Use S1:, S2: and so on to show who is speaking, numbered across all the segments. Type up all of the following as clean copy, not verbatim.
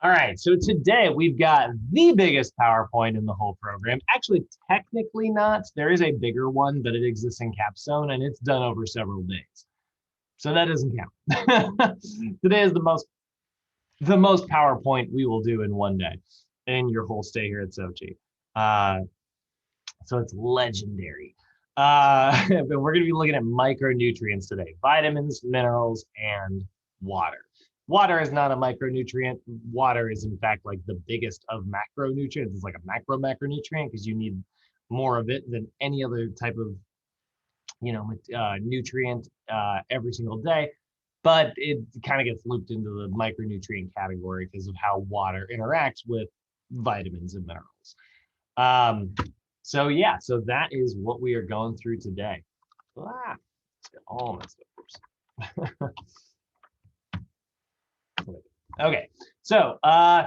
S1: All right, so today we've got the biggest PowerPoint in the whole program. Actually, technically not. There is a bigger one, but it exists in Capstone and it's done over several days. So that doesn't count. Today is the most PowerPoint we will do in one day in your whole stay here at Sochi. Uh, so it's legendary. But we're going to be looking at micronutrients today, vitamins, minerals, and water. Water is not a micronutrient. Water is, in fact, like the biggest of macronutrients. It's like a macronutrient because you need more of it than any other type of, nutrient every single day. But it kind of gets looped into the micronutrient category because of how water interacts with vitamins and minerals. So yeah, so that is what we are going through today. Let's get all messed up. Okay, so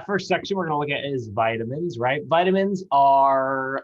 S1: first section we're going to look at is vitamins, right? Vitamins are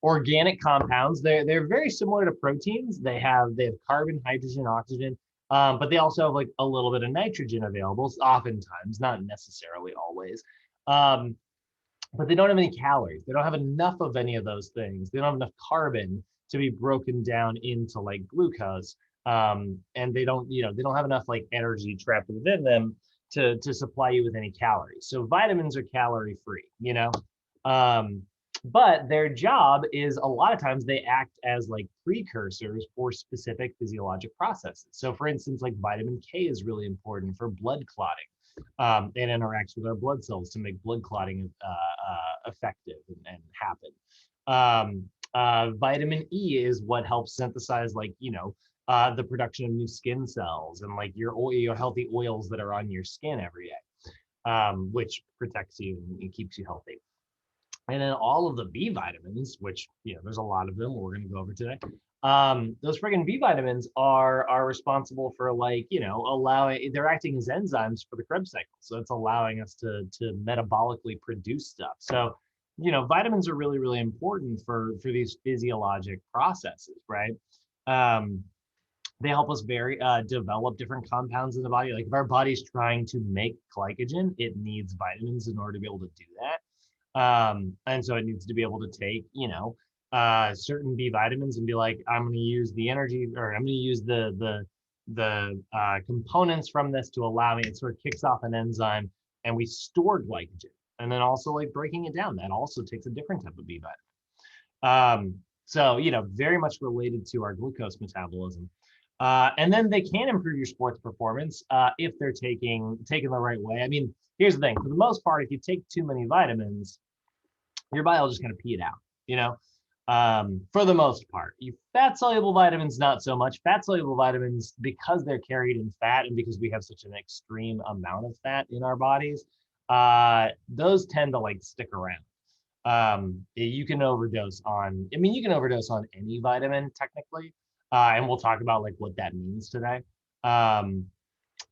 S1: organic compounds. They're very similar to proteins. They have carbon, hydrogen, oxygen, but they also have like a little bit of nitrogen available, oftentimes, not necessarily always. But they don't have any calories. They don't have enough of any of those things. They don't have enough carbon to be broken down into like glucose. And they don't have enough like energy trapped within them to supply you with any calories. So vitamins are calorie free, but their job is a lot of times they act as like precursors for specific physiologic processes. So for instance, like vitamin K is really important for blood clotting. It interacts with our blood cells to make blood clotting effective and happen. Vitamin E is what helps synthesize the production of new skin cells and like your healthy oils that are on your skin every day, which protects you and keeps you healthy. And then all of the B vitamins, which there's a lot of them we're going to go over today. Those friggin' B vitamins are responsible for allowing, they're acting as enzymes for the Krebs cycle. So it's allowing us to metabolically produce stuff. So, vitamins are really, really important for these physiologic processes, right? They help us develop different compounds in the body. Like if our body's trying to make glycogen, it needs vitamins in order to be able to do that. And so it needs to be able to take, certain B vitamins and be like, I'm going to use the energy, or I'm going to use the components from this to allow me. It sort of kicks off an enzyme, and we store glycogen, and then also like breaking it down. That also takes a different type of B vitamin. So very much related to our glucose metabolism. And then they can improve your sports performance if they're taken the right way. I mean, here's the thing: for the most part, if you take too many vitamins, your body will just kind of pee it out. For the most part. Fat soluble vitamins, not so much. Fat soluble vitamins, because they're carried in fat and because we have such an extreme amount of fat in our bodies, those tend to like stick around. You can overdose on any vitamin technically. And we'll talk about like what that means today. And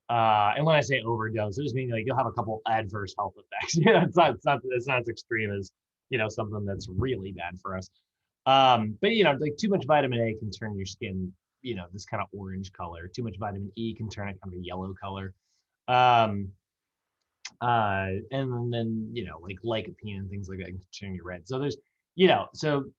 S1: when I say overdose, it just means like you'll have a couple adverse health effects. It's not as extreme as something that's really bad for us. But like too much vitamin A can turn your skin, this kind of orange color. Too much vitamin E can turn it kind of a yellow color. And then like lycopene and things like that can turn you red. So there's so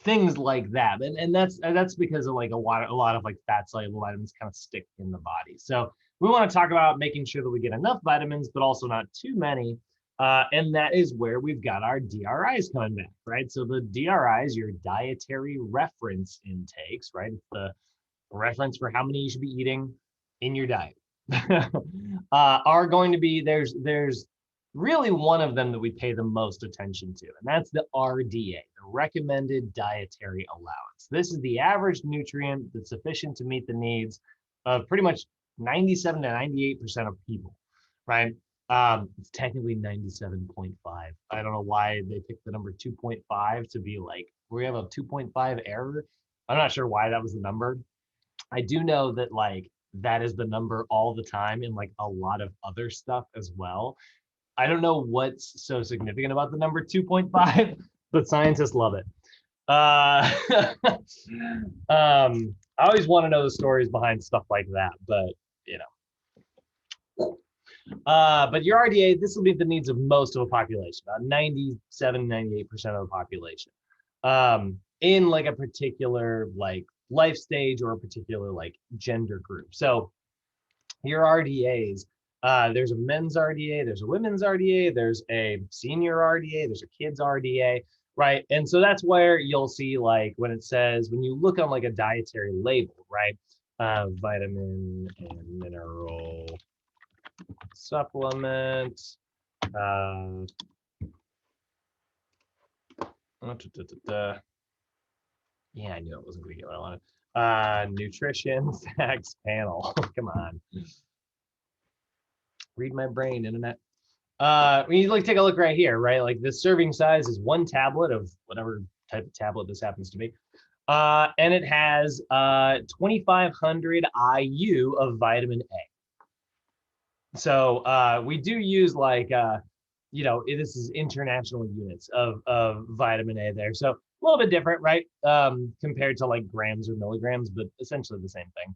S1: things like that, and that's because of like a lot of like fat soluble vitamins kind of stick in the body. So we want to talk about making sure that we get enough vitamins, but also not too many. And that is where we've got our DRIs coming back, right? So the DRIs, your dietary reference intakes, right? It's the reference for how many you should be eating in your diet. Are going to be there's really one of them that we pay the most attention to, and that's the RDA, the recommended dietary allowance. This is the average nutrient that's sufficient to meet the needs of pretty much 97 to 98% of people, right? It's technically 97.5. I don't know why they picked the number 2.5 to be like, we have a 2.5 error. I'm not sure why that was the number. I do know that like that is the number all the time in like a lot of other stuff as well. I don't know what's so significant about the number 2.5, but scientists love it. I always want to know the stories behind stuff like that, but But your RDA, this will meet the needs of most of a population, about 97, 98% of the population, in like a particular like life stage or a particular like gender group. So your RDAs, there's a men's RDA, there's a women's RDA, there's a senior RDA, there's a kids RDA, right? And so that's where you'll see like when it says, when you look on like a dietary label, right? Vitamin and mineral supplement, yeah, I knew it wasn't going to get what I wanted. Nutrition facts panel. Come on. Read my brain, internet. When you like take a look right here, right? Like the serving size is 1 tablet of whatever type of tablet this happens to be. And it has 2,500 IU of vitamin A. So we do use like, this is international units of vitamin A there. So a little bit different, right? Compared to like grams or milligrams, but essentially the same thing.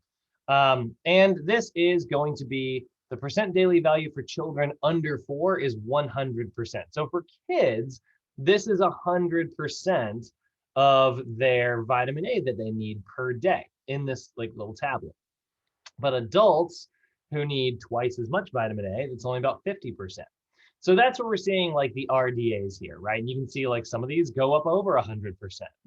S1: And this is going to be the percent daily value for children under 4 is 100%. So for kids, this is 100% of their vitamin A that they need per day in this like little tablet. But adults who need twice as much vitamin A, it's only about 50%. So that's what we're seeing like the RDAs here, right? And you can see like some of these go up over 100%. And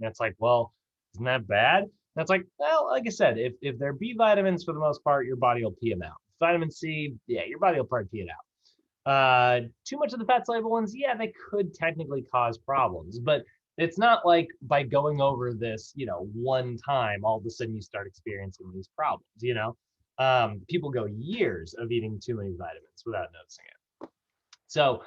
S1: it's like, well, isn't that bad? That's like, well, like I said, if they're B vitamins for the most part, your body will pee them out. Vitamin C, yeah, your body will probably pee it out. Too much of the fat soluble ones, yeah, they could technically cause problems, but it's not like by going over this, one time, all of a sudden you start experiencing these problems, people go years of eating too many vitamins without noticing it. So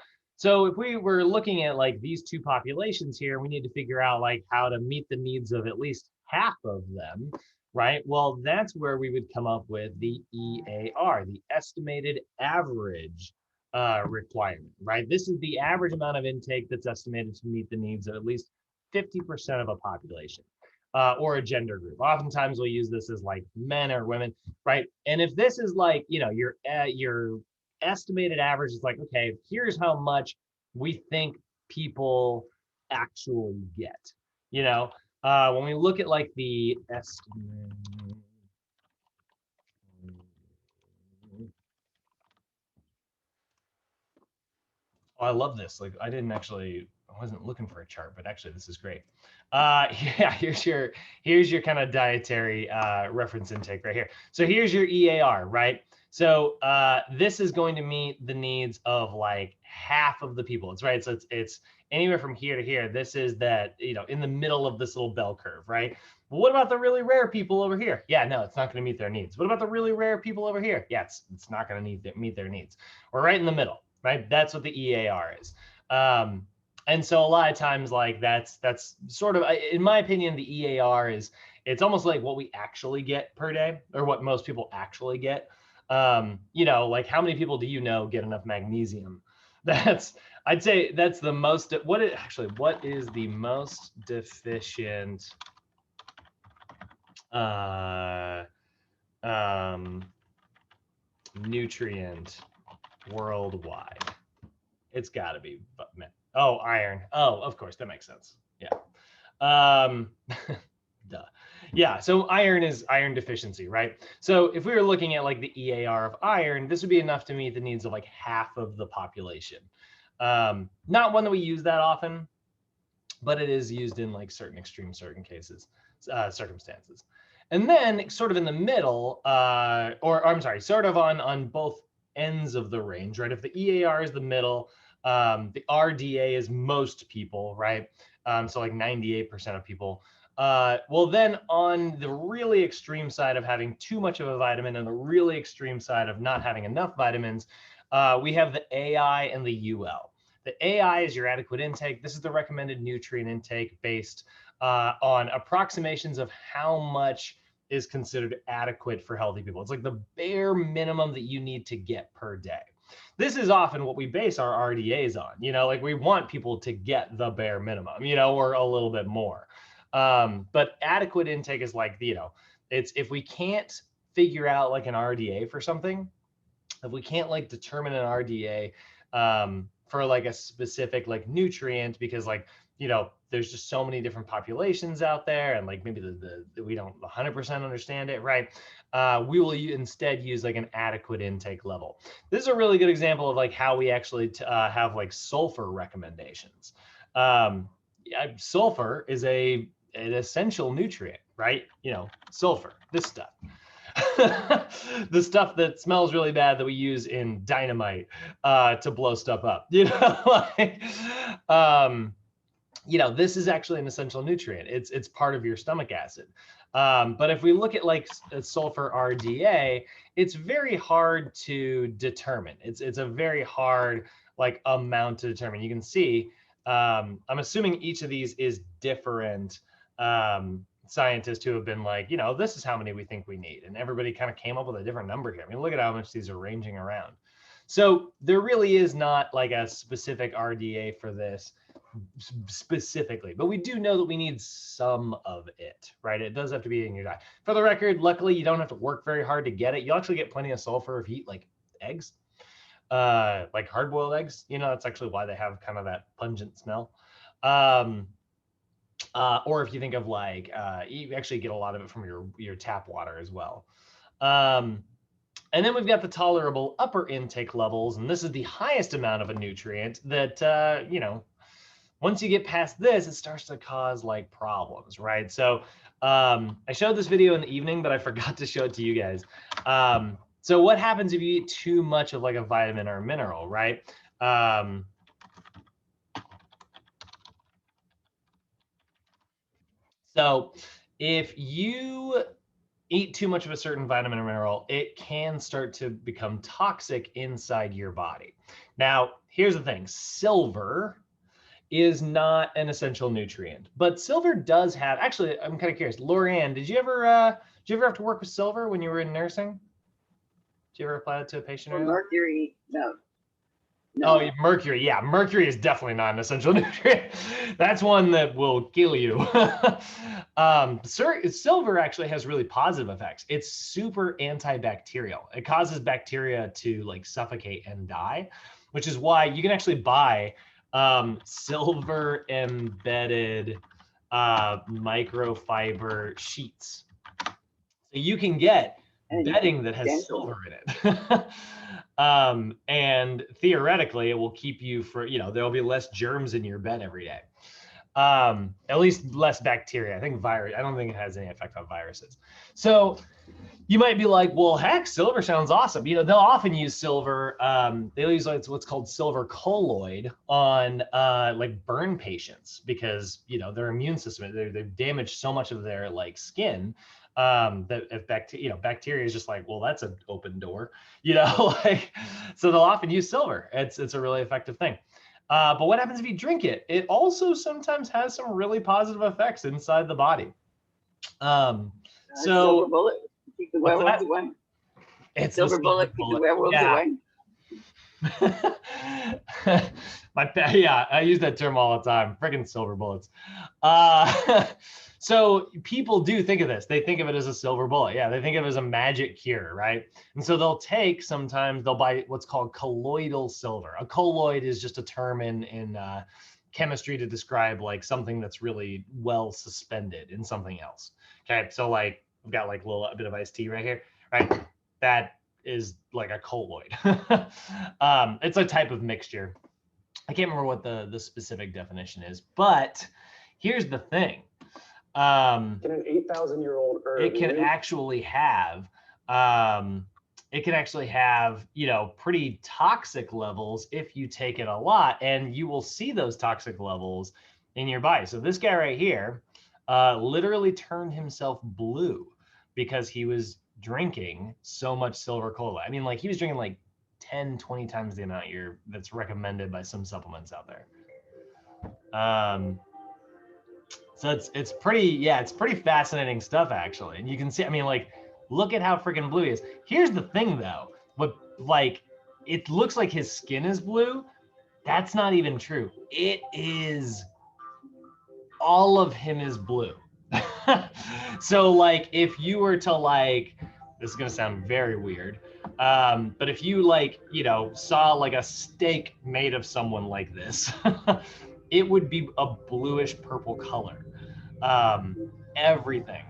S1: if we were looking at like these two populations here, we need to figure out like how to meet the needs of at least half of them, right? Well, that's where we would come up with the EAR, the estimated average requirement, right? This is the average amount of intake that's estimated to meet the needs of at least 50% of a population or a gender group. Oftentimes we'll use this as like men or women, right? And if this is like, your estimated average is like, okay, here's how much we think people actually get, when we look at like the estimate. Oh, I love this. Like I wasn't looking for a chart, but actually this is great. Yeah, here's your kind of dietary reference intake right here. So here's your EAR, right? So this is going to meet the needs of like half of the people. It's right. So it's anywhere from here to here. This is that, in the middle of this little bell curve, right? But what about the really rare people over here? Yeah, no, it's not going to meet their needs. What about the really rare people over here? Yeah, it's not going to meet their needs. We're right in the middle, right? That's what the EAR is. And so a lot of times like that's sort of, in my opinion, the EAR it's almost like what we actually get per day or what most people actually get. Like how many people do get enough magnesium? I'd say that's the most, what is the most deficient nutrient worldwide? It's got to be, iron. Oh, of course, that makes sense. Yeah. Duh. Yeah, so iron is iron deficiency, right? So if we were looking at like the EAR of iron, this would be enough to meet the needs of like half of the population. Not one that we use that often, but it is used in like certain cases, circumstances. And then sort of in the middle, or I'm sorry, sort of on both ends of the range, right? If the EAR is the middle, the RDA is most people, right? So like 98% of people. Well, then on the really extreme side of having too much of a vitamin and the really extreme side of not having enough vitamins, we have the AI and the UL. The AI is your adequate intake. This is the recommended nutrient intake based on approximations of how much is considered adequate for healthy people. It's like the bare minimum that you need to get per day. This is often what we base our RDAs on, like we want people to get the bare minimum, or a little bit more. But adequate intake is like, it's if we can't figure out like an RDA for something, if we can't like determine an RDA for like a specific like nutrient, because like, you know, there's just so many different populations out there, and like maybe we don't 100% understand it, right? We will instead use like an adequate intake level. This is a really good example of like how we actually have like sulfur recommendations. Sulfur is an essential nutrient, right? You know, sulfur, this stuff. The stuff that smells really bad that we use in dynamite to blow stuff up, you know, like, you know, this is actually an essential nutrient. It's part of your stomach acid. But if we look at like sulfur RDA, it's very hard to determine. It's a very hard like amount to determine. You can see, I'm assuming each of these is different scientists who have been like, you know, this is how many we think we need. And everybody kind of came up with a different number here. I mean, look at how much these are ranging around. So there really is not like a specific RDA for this specifically, but we do know that we need some of it, right? It does have to be in your diet. For the record, luckily, you don't have to work very hard to get it. You'll actually get plenty of sulfur if you eat like eggs, like hard-boiled eggs. You know, that's actually why they have kind of that pungent smell. Or if you think of like, you actually get a lot of it from your tap water as well. And then we've got the tolerable upper intake levels, and this is the highest amount of a nutrient that, you know, once you get past this, it starts to cause like problems, right? So I showed this video in the evening, but I forgot to show it to you guys. So what happens if you eat too much of like a vitamin or a mineral, right? So if you eat too much of a certain vitamin or mineral, it can start to become toxic inside your body. Now, here's the thing, silver is not an essential nutrient, but silver does have, actually, I'm kind of curious, Lorianne, did you ever have to work with silver when you were in nursing? Did you ever apply it to a patient?
S2: Or mercury, no.
S1: Oh, mercury. Yeah, mercury is definitely not an essential nutrient. That's one that will kill you. Silver actually has really positive effects. It's super antibacterial. It causes bacteria to like suffocate and die, which is why you can actually buy silver embedded microfiber sheets. So you can get bedding that has silver in it. And theoretically, it will keep you for, you know, there'll be less germs in your bed every day. At least less bacteria. I think virus, I don't think it has any effect on viruses. So you might be like, well, heck, silver sounds awesome. You know, they'll often use silver. They'll use like what's called silver colloid on like burn patients because, you know, their immune system, they've damaged so much of their like skin that if bacteria is just like, well, that's an open door, you know, like, so they'll often use silver. It's a really effective thing. But what happens if you drink it? It also sometimes has some really positive effects inside the body.
S2: Silver bullet, keep the werewolves away.
S1: It's
S2: silver bullet, keep the werewolves away.
S1: Yeah, I use that term all the time. Friggin' silver bullets. So people do think of this. They think of it as a silver bullet. Yeah, they think of it as a magic cure, right? And so sometimes they'll buy what's called colloidal silver. A colloid is just a term in chemistry to describe like something that's really well suspended in something else. Okay, so like I've got like a bit of iced tea right here, right? That is like a colloid. It's a type of mixture. I can't remember what the specific definition is, but here's the thing.
S3: Can an 8,000-year-old herb?
S1: It can actually have, you know, pretty toxic levels if you take it a lot, and you will see those toxic levels in your body. So this guy right here literally turned himself blue because he was drinking so much silver cola. I mean, like he was drinking like 10, 20 times the amount that's recommended by some supplements out there. So it's pretty fascinating stuff actually. And you can see, I mean, like, look at how freaking blue he is. Here's the thing though, it looks like his skin is blue. That's not even true. It is, all of him is blue. So like, if you were to like, this is gonna sound very weird, But if you like, saw like a steak made of someone like this, it would be a bluish purple color. Everything.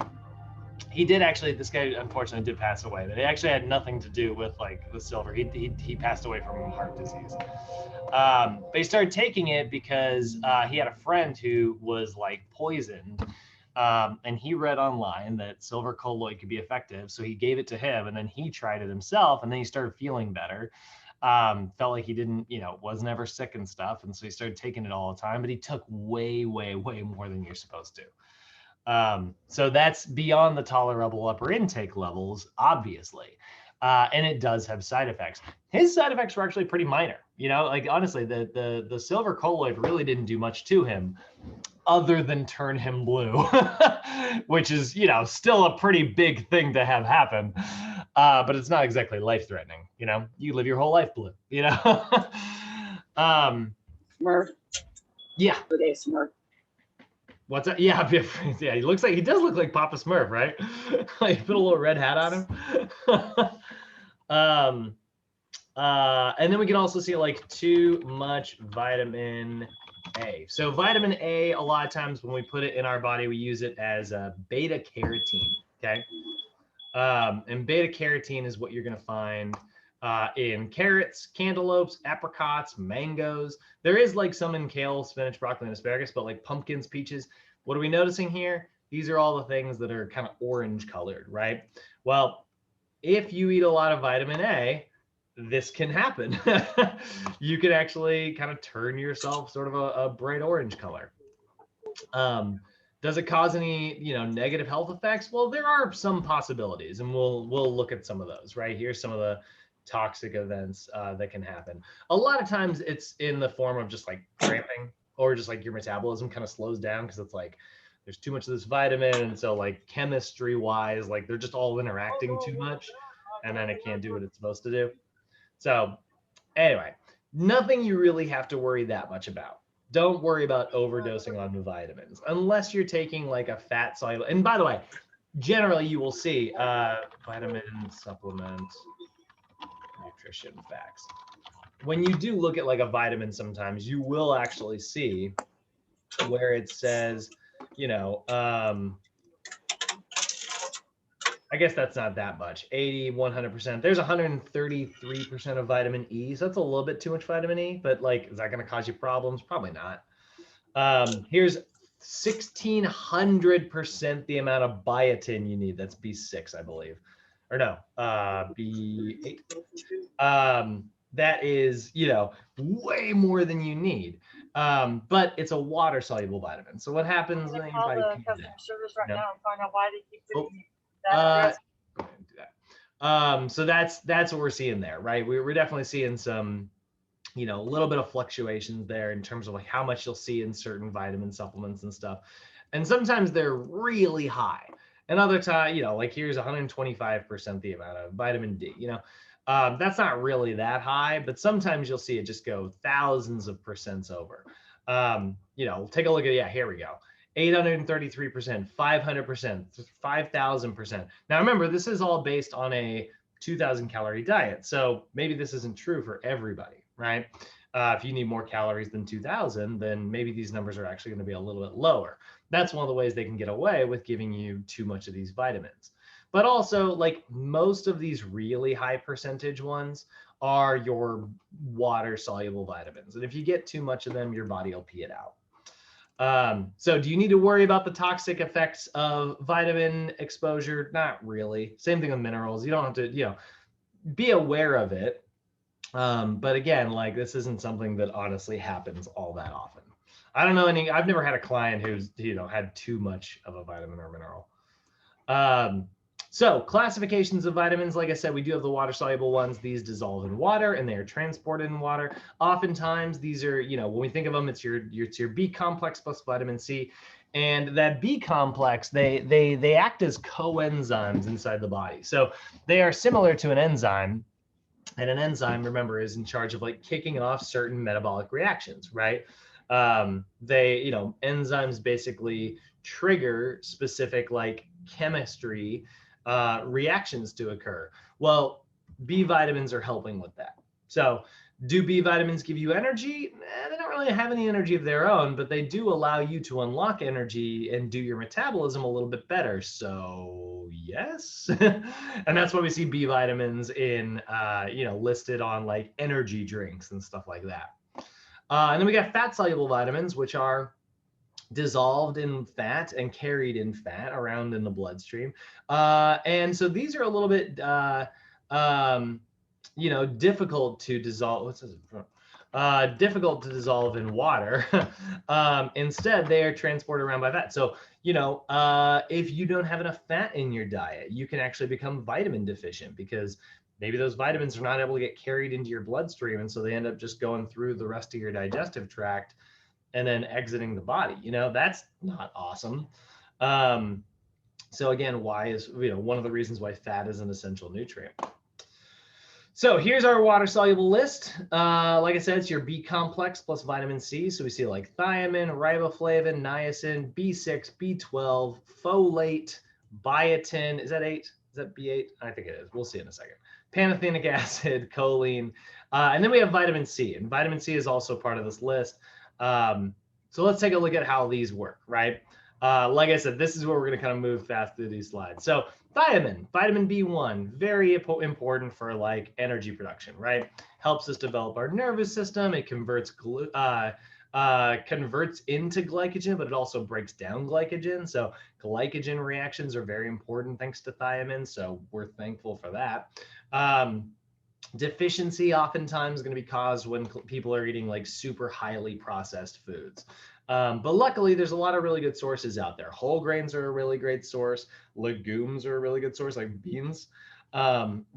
S1: He did actually, this guy unfortunately did pass away, but it actually had nothing to do with like the silver. He passed away from heart disease. But he started taking it because he had a friend who was like poisoned. And he read online that silver colloid could be effective. So he gave it to him, and then he tried it himself, and then he started feeling better. Felt like he didn't, was never sick and stuff. And so he started taking it all the time, but he took way, way, way more than you're supposed to. So that's beyond the tolerable upper intake levels, obviously. And it does have side effects. His side effects were actually pretty minor. Like honestly, the silver colloid really didn't do much to him other than turn him blue, which is, still a pretty big thing to have happen. But it's not exactly life-threatening. You live your whole life blue,
S2: Smurf.
S1: Yeah.
S2: Okay, Smurf.
S1: What's that? Yeah, yeah. He does look like Papa Smurf, right? Like put a little red hat on him. And then we can also see like too much vitamin A. So vitamin A, a lot of times when we put it in our body, we use it as a beta carotene. Okay. And beta carotene is what you're going to find in carrots, cantaloupes, apricots, mangoes. There is like some in kale, spinach, broccoli, and asparagus, but like pumpkins, peaches. What are we noticing here? These are all the things that are kind of orange colored, right? Well, if you eat a lot of vitamin A, this can happen. You can actually kind of turn yourself sort of a bright orange color. Does it cause any, negative health effects? Well, there are some possibilities, and we'll look at some of those. Right, here's some of the toxic events that can happen. A lot of times it's in the form of just like cramping, or just like your metabolism kind of slows down because it's like there's too much of this vitamin, and so like chemistry wise, like they're just all interacting too much, and then it can't do what it's supposed to do. So anyway, nothing you really have to worry that much about. Don't worry about overdosing on vitamins unless you're taking like a fat soluble. And by the way, generally you will see vitamin supplement nutrition facts. When you do look at like a vitamin, sometimes you will actually see where it says, I guess that's not that much, 80, 100%. There's 133% of vitamin E. So that's a little bit too much vitamin E, but like, is that going to cause you problems? Probably not. Here's 1,600% the amount of biotin you need. That's B6, I believe. Or no, B8. That is, way more than you need. But it's a water soluble vitamin. So what happens when you buy customer service right now and find out why they keep doing that? Go ahead and do that. So that's what we're seeing there, right? We're definitely seeing some, a little bit of fluctuations there in terms of like how much you'll see in certain vitamin supplements and stuff. And sometimes they're really high. And other times, like here's 125% the amount of vitamin D, that's not really that high, but sometimes you'll see it just go thousands of percents over. Take a look at, here we go. 833%, 500%, 5,000%. Now remember, this is all based on a 2,000 calorie diet. So maybe this isn't true for everybody, right? If you need more calories than 2,000, then maybe these numbers are actually going to be a little bit lower. That's one of the ways they can get away with giving you too much of these vitamins. But also, like most of these really high percentage ones are your water soluble vitamins. And if you get too much of them, your body will pee it out. So do you need to worry about the toxic effects of vitamin exposure? Not really. Same thing with minerals. You don't have to, be aware of it. But again, like this isn't something that honestly happens all that often. I don't know I've never had a client who's, had too much of a vitamin or mineral. So classifications of vitamins, like I said, we do have the water soluble ones. These dissolve in water and they are transported in water. Oftentimes these are, when we think of them, it's your B complex plus vitamin C. And that B complex, they act as coenzymes inside the body. So they are similar to an enzyme. And an enzyme, remember, is in charge of like kicking off certain metabolic reactions, right? Enzymes basically trigger specific like chemistry reactions to occur. Well, B vitamins are helping with that. So do B vitamins give you energy? They don't really have any energy of their own, but they do allow you to unlock energy and do your metabolism a little bit better. So yes. And that's why we see B vitamins in, listed on like energy drinks and stuff like that. And then we got fat soluble vitamins, which are dissolved in fat and carried in fat around in the bloodstream. And so these are a little bit, difficult to dissolve. What's this? Difficult to dissolve in water. Instead, they are transported around by fat. So, if you don't have enough fat in your diet, you can actually become vitamin deficient because maybe those vitamins are not able to get carried into your bloodstream. And so they end up just going through the rest of your digestive tract and then exiting the body. That's not awesome. So again, why is, one of the reasons why fat is an essential nutrient. So here's our water soluble list. Like I said, it's your B complex plus vitamin C. So we see like thiamine, riboflavin, niacin, B6, B12, folate, biotin. Is that 8? Is that B8? I think it is. We'll see in a second. Pantothenic acid, choline. And then we have vitamin C. And vitamin C is also part of this list. So let's take a look at how these work, right? Like I said, this is where we're going to kind of move fast through these slides. So thiamine, vitamin B1, very important for like energy production, right? Helps us develop our nervous system. It converts into glycogen, but it also breaks down glycogen. So glycogen reactions are very important thanks to thiamine. So we're thankful for that. Deficiency oftentimes is going to be caused when people are eating like super highly processed foods. But luckily, there's a lot of really good sources out there. Whole grains are a really great source. Legumes are a really good source, like beans.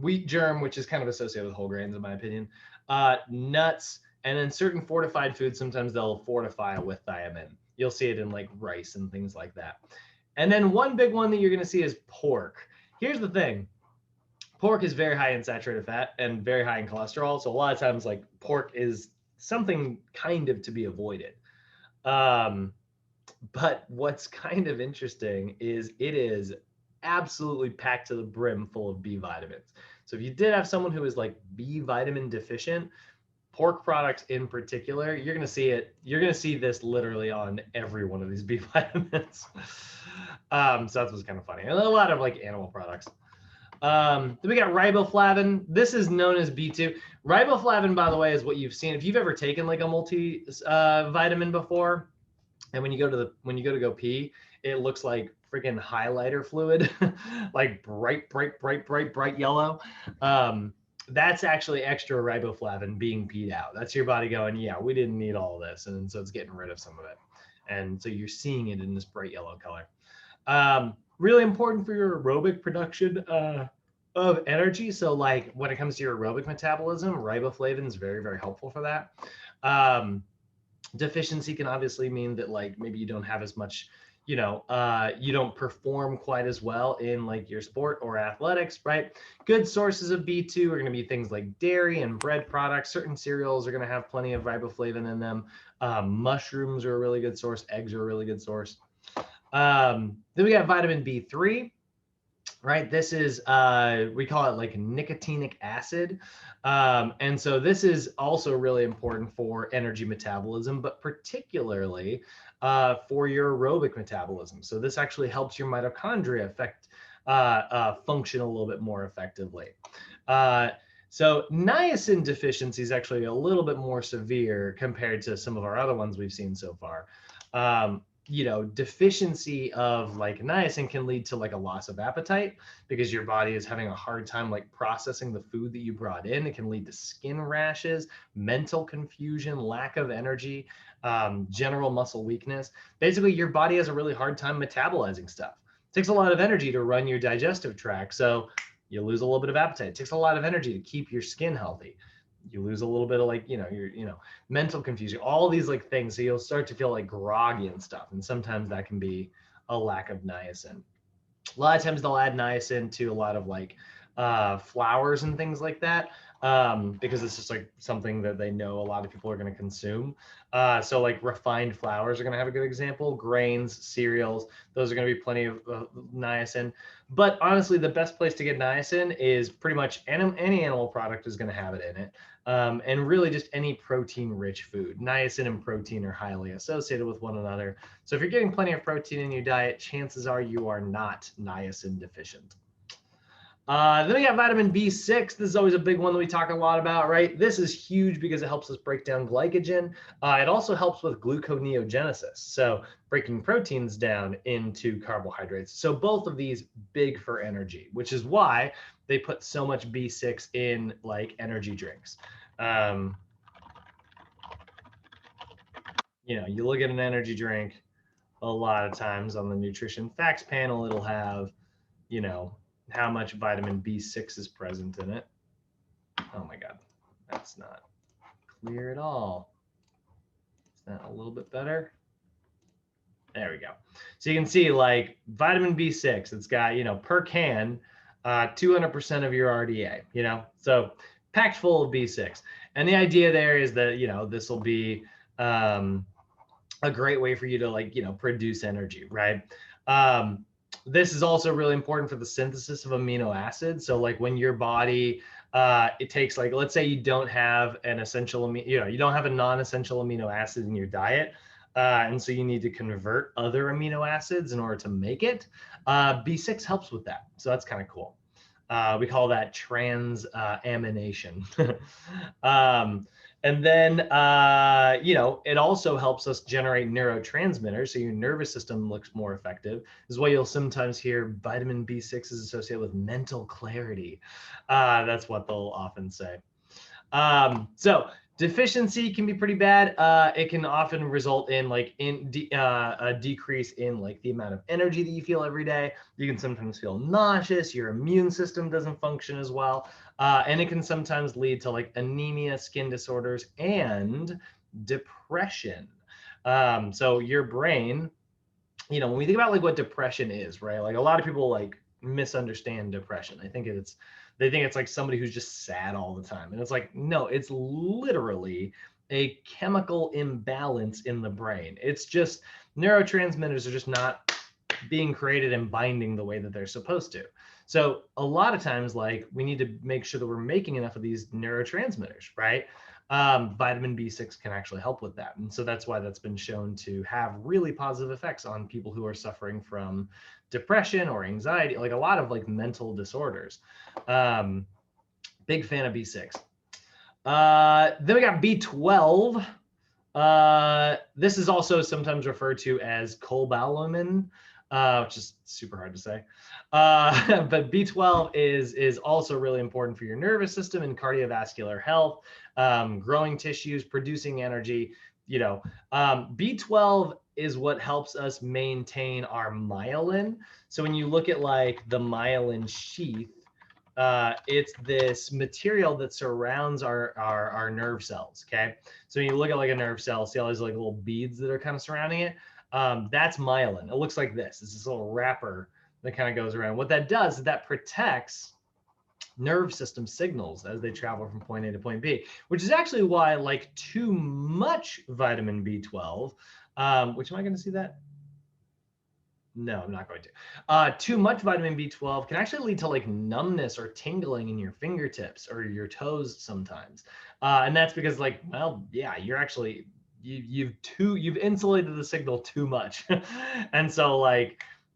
S1: Wheat germ, which is kind of associated with whole grains, in my opinion. Nuts, and then certain fortified foods, sometimes they'll fortify with thiamine. You'll see it in like rice and things like that. And then one big one that you're going to see is pork. Here's the thing. Pork is very high in saturated fat and very high in cholesterol. So a lot of times like pork is something kind of to be avoided. But what's kind of interesting is it is absolutely packed to the brim full of B vitamins. So if you did have someone who is like B vitamin deficient, pork products in particular, you're going to see it. You're going to see this literally on every one of these B vitamins. So that's what's kind of funny. And a lot of like animal products. Then we got riboflavin. This is known as B2. Riboflavin, by the way, is what you've seen. If you've ever taken like a multivitamin before, and when you go to go pee, it looks like freaking highlighter fluid, like bright yellow. That's actually extra riboflavin being peed out. That's your body going, yeah, we didn't need all this, and so it's getting rid of some of it. And so you're seeing it in this bright yellow color. Really important for your aerobic production of energy. So like when it comes to your aerobic metabolism, riboflavin is very, very helpful for that. Deficiency can obviously mean that like maybe you don't have as much, you don't perform quite as well in like your sport or athletics, right? Good sources of B2 are going to be things like dairy and bread products. Certain cereals are going to have plenty of riboflavin in them. Mushrooms are a really good source. Eggs are a really good source. Then we got vitamin B3, right? This is, we call it like nicotinic acid. And so this is also really important for energy metabolism, but particularly for your aerobic metabolism. So this actually helps your mitochondria function a little bit more effectively. So niacin deficiency is actually a little bit more severe compared to some of our other ones we've seen so far. Deficiency of like niacin can lead to like a loss of appetite because your body is having a hard time like processing the food that you brought in. It can lead to skin rashes, mental confusion, lack of energy, general muscle weakness. Basically, your body has a really hard time metabolizing stuff. It takes a lot of energy to run your digestive tract, so you lose a little bit of appetite. It takes a lot of energy to keep your skin healthy. You lose a little bit of like, your mental confusion, all these like things. So you'll start to feel like groggy and stuff. And sometimes that can be a lack of niacin. A lot of times they'll add niacin to a lot of like flours and things like that. because it's just like something that they know a lot of people are going to consume. So like refined flours are going to have a good example. Grains, cereals, those are going to be plenty of niacin. But honestly, the best place to get niacin is pretty much any animal product is going to have it in it. And really just any protein-rich food. Niacin and protein are highly associated with one another. So if you're getting plenty of protein in your diet, chances are you are not niacin deficient. Then we got vitamin B6. This is always a big one that we talk a lot about, right? This is huge because it helps us break down glycogen. It also helps with gluconeogenesis, so breaking proteins down into carbohydrates. So both of these big for energy, which is why they put so much B6 in like energy drinks. You look at an energy drink, a lot of times on the nutrition facts panel, it'll have, how much vitamin B6 is present in it. Oh my God, that's not clear at all. Is that a little bit better? There we go. So you can see like vitamin B6, it's got, per can, 200% of your RDA, so packed full of B6. And the idea there is that, this will be a great way for you to produce energy, right? This is also really important for the synthesis of amino acids. So like when your body, it takes let's say you don't have an essential, you don't have a non-essential amino acid in your diet. And so you need to convert other amino acids in order to make it. B6 helps with that. So that's kind of cool. We call that transamination. And then, it also helps us generate neurotransmitters. So your nervous system looks more effective. This is why you'll sometimes hear vitamin B6 is associated with mental clarity. That's what they'll often say. So deficiency can be pretty bad. It can often result in a decrease in the amount of energy that you feel every day. You can sometimes feel nauseous. Your immune system doesn't function as well. And it can sometimes lead to anemia, skin disorders, and depression. So your brain, when we think about what depression is, right? A lot of people misunderstand depression. They think it's like somebody who's just sad all the time. And it's no, it's literally a chemical imbalance in the brain. It's just neurotransmitters are just not being created and binding the way that they're supposed to. So a lot of times, we need to make sure that we're making enough of these neurotransmitters, right? Vitamin B6 can actually help with that. And so that's why that's been shown to have really positive effects on people who are suffering from depression or anxiety, a lot of mental disorders. Big fan of B6. Then we got B12. This is also sometimes referred to as cobalamin, which is super hard to say. But B12 is also really important for your nervous system and cardiovascular health, growing tissues, producing energy. B12 is what helps us maintain our myelin. So when you look at the myelin sheath, it's this material that surrounds our nerve cells. Okay, so when you look at a nerve cell, see all these little beads that are kind of surrounding it. That's myelin. It looks like this. It's this little wrapper that kind of goes around. What that does is that protects nerve system signals as they travel from point A to point B, which is actually why too much vitamin B12, which am I going to see that? No, I'm not going to. Too much vitamin B12 can actually lead to numbness or tingling in your fingertips or your toes sometimes. And that's because you're actually, you've insulated the signal too much. And so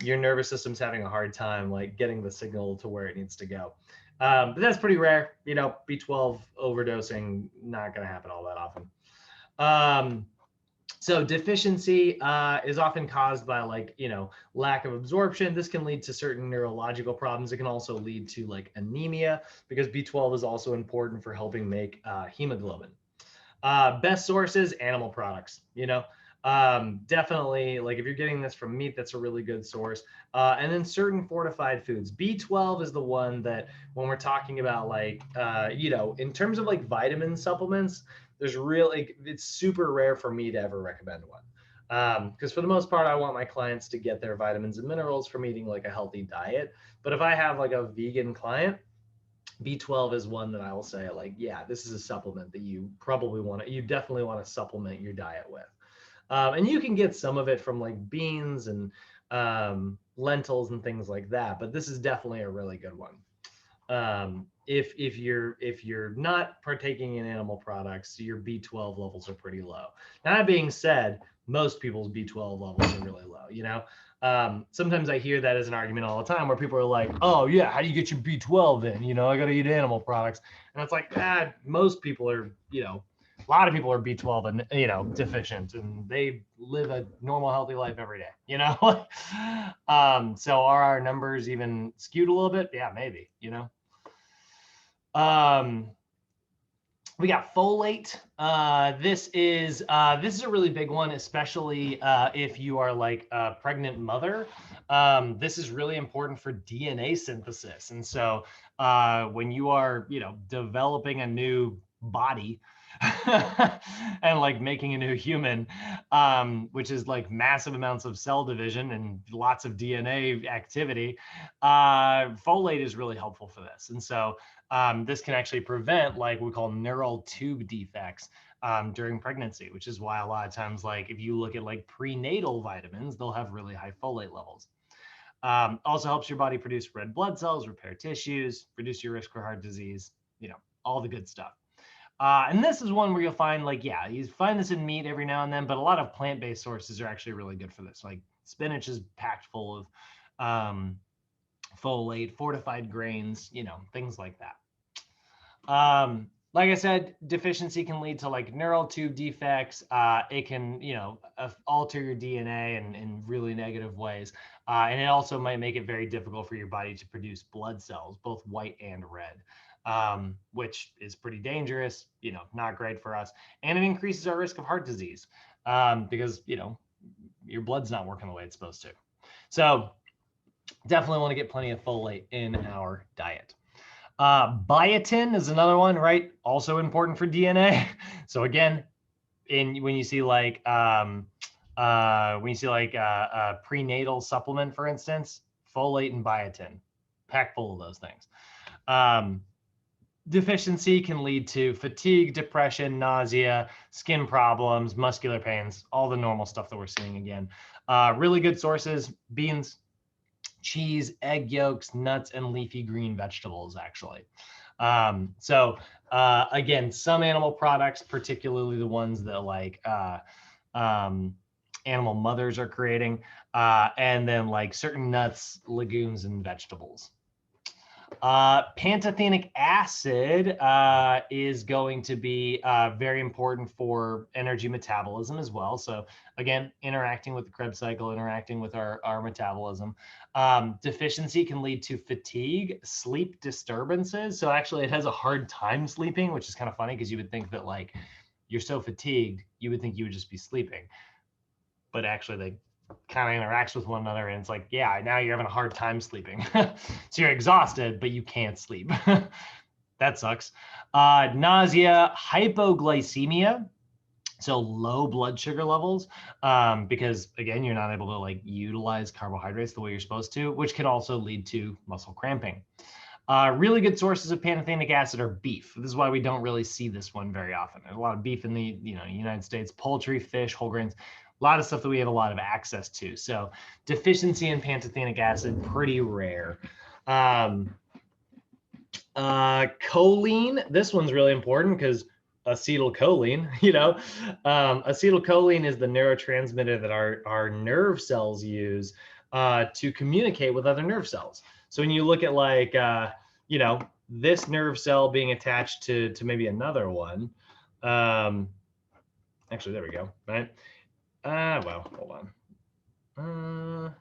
S1: your nervous system's having a hard time getting the signal to where it needs to go. But that's pretty rare. B12 overdosing, not going to happen all that often. So deficiency is often caused by lack of absorption. This can lead to certain neurological problems. It can also lead to anemia because B12 is also important for helping make hemoglobin. Best sources, animal products, definitely if you're getting this from meat, that's a really good source. And then certain fortified foods. B12 is the one that when we're talking about in terms of vitamin supplements, it's super rare for me to ever recommend one. Because for the most part, I want my clients to get their vitamins and minerals from eating a healthy diet. But if I have a vegan client, B12 is one that I will say, like, yeah, this is a supplement that you definitely want to supplement your diet with. And you can get some of it from like beans and lentils and things like that, but this is definitely a really good one. If you're not partaking in animal products, your B12 levels are pretty low. Now, that being said, most people's B12 levels are really low. You know, sometimes I hear that as an argument all the time, where people are like, "Oh yeah, how do you get your B12 in? You know, I got to eat animal products," and it's like, most people are, a lot of people are B12 and deficient, and they live a normal, healthy life every day. So are our numbers even skewed a little bit? Yeah, maybe. We got folate. This is a really big one, especially if you are like a pregnant mother. This is really important for DNA synthesis, and so when you are developing a new body and like making a new human, which is like massive amounts of cell division and lots of DNA activity, folate is really helpful for this. And so this can actually prevent like we call neural tube defects during pregnancy, which is why a lot of times, like if you look at like prenatal vitamins, they'll have really high folate levels. Also helps your body produce red blood cells, repair tissues, reduce your risk for heart disease, all the good stuff. And this is one where you'll find like, yeah, you find this in meat every now and then, but a lot of plant-based sources are actually really good for this. Like spinach is packed full of folate, fortified grains, things like that. Like I said, deficiency can lead to like neural tube defects. It can, alter your DNA in really negative ways. And it also might make it very difficult for your body to produce blood cells, both white and red. Which is pretty dangerous, not great for us. And it increases our risk of heart disease because, your blood's not working the way it's supposed to. So definitely want to get plenty of folate in our diet. Biotin is another one, right? Also important for DNA. So again, when you see like a prenatal supplement, for instance, folate and biotin, packed full of those things. Deficiency can lead to fatigue, depression, nausea, skin problems, muscular pains, all the normal stuff that we're seeing again. Really good sources: beans, cheese, egg yolks, nuts, and leafy green vegetables, actually. Again, some animal products, particularly the ones that like animal mothers are creating, and then like certain nuts, legumes, and vegetables. Pantothenic acid is going to be very important for energy metabolism as well. So again, interacting with the Krebs cycle, interacting with our metabolism. Deficiency can lead to fatigue, sleep disturbances. So actually it has a hard time sleeping, which is kind of funny because you would think that like you're so fatigued, you would think you would just be sleeping. But actually they kind of interacts with one another, and it's like, yeah, now you're having a hard time sleeping. So you're exhausted, but you can't sleep. That sucks. Nausea, hypoglycemia, so low blood sugar levels, because again, you're not able to like utilize carbohydrates the way you're supposed to, which can also lead to muscle cramping. Really good sources of pantothenic acid are beef. This is why we don't really see this one very often. There's a lot of beef in the United States, poultry, fish, whole grains, a lot of stuff that we have a lot of access to. So deficiency in pantothenic acid, pretty rare. Choline, this one's really important because acetylcholine, acetylcholine is the neurotransmitter that our nerve cells use to communicate with other nerve cells. So when you look at like, this nerve cell being attached to maybe another one, actually, there we go, right? Well, hold on.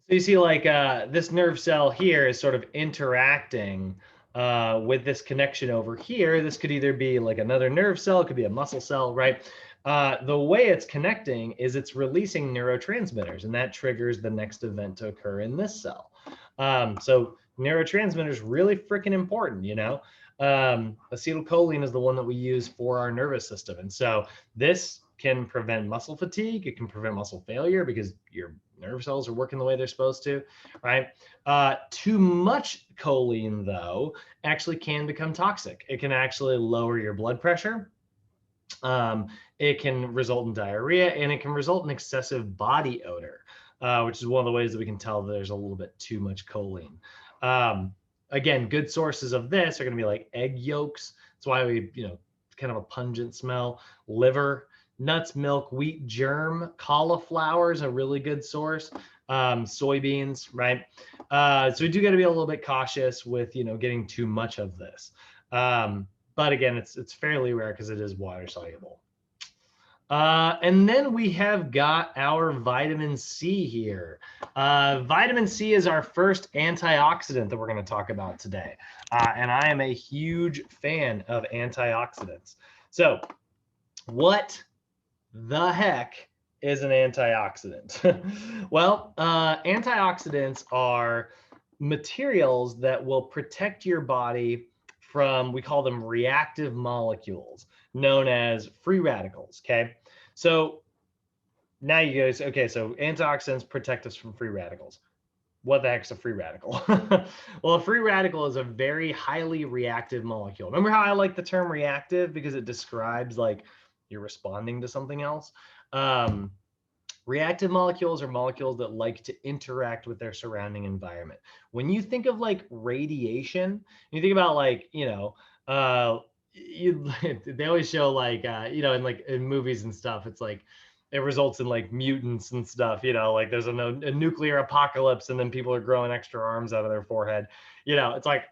S1: So you see like this nerve cell here is sort of interacting with this connection over here. This could either be like another nerve cell, it could be a muscle cell, right? The way it's connecting is it's releasing neurotransmitters, and that triggers the next event to occur in this cell. So neurotransmitters really freaking important, acetylcholine is the one that we use for our nervous system. And so this can prevent muscle fatigue. It can prevent muscle failure because your nerve cells are working the way they're supposed to, right? Too much choline, though, actually can become toxic. It can actually lower your blood pressure. It can result in diarrhea, and it can result in excessive body odor, which is one of the ways that we can tell that there's a little bit too much choline. Again, good sources of this are going to be like egg yolks. That's why we, kind of a pungent smell. Liver, nuts, milk, wheat germ, cauliflower is a really good source. Soybeans, right? So we do got to be a little bit cautious with, getting too much of this. But again, it's fairly rare because it is water soluble. And then we have got our vitamin C here. Vitamin C is our first antioxidant that we're going to talk about today. And I am a huge fan of antioxidants. So what the heck is an antioxidant? Well, antioxidants are materials that will protect your body from, we call them reactive molecules, known as free radicals, okay? So now you guys, okay, so antioxidants protect us from free radicals. What the heck's a free radical? Well, a free radical is a very highly reactive molecule. Remember how I like the term reactive because it describes like you're responding to something else? Reactive molecules are molecules that like to interact with their surrounding environment. When you think of like radiation, you think about like, they always show like, in movies and stuff, it's like, it results in like mutants and stuff, like there's a nuclear apocalypse and then people are growing extra arms out of their forehead. It's like,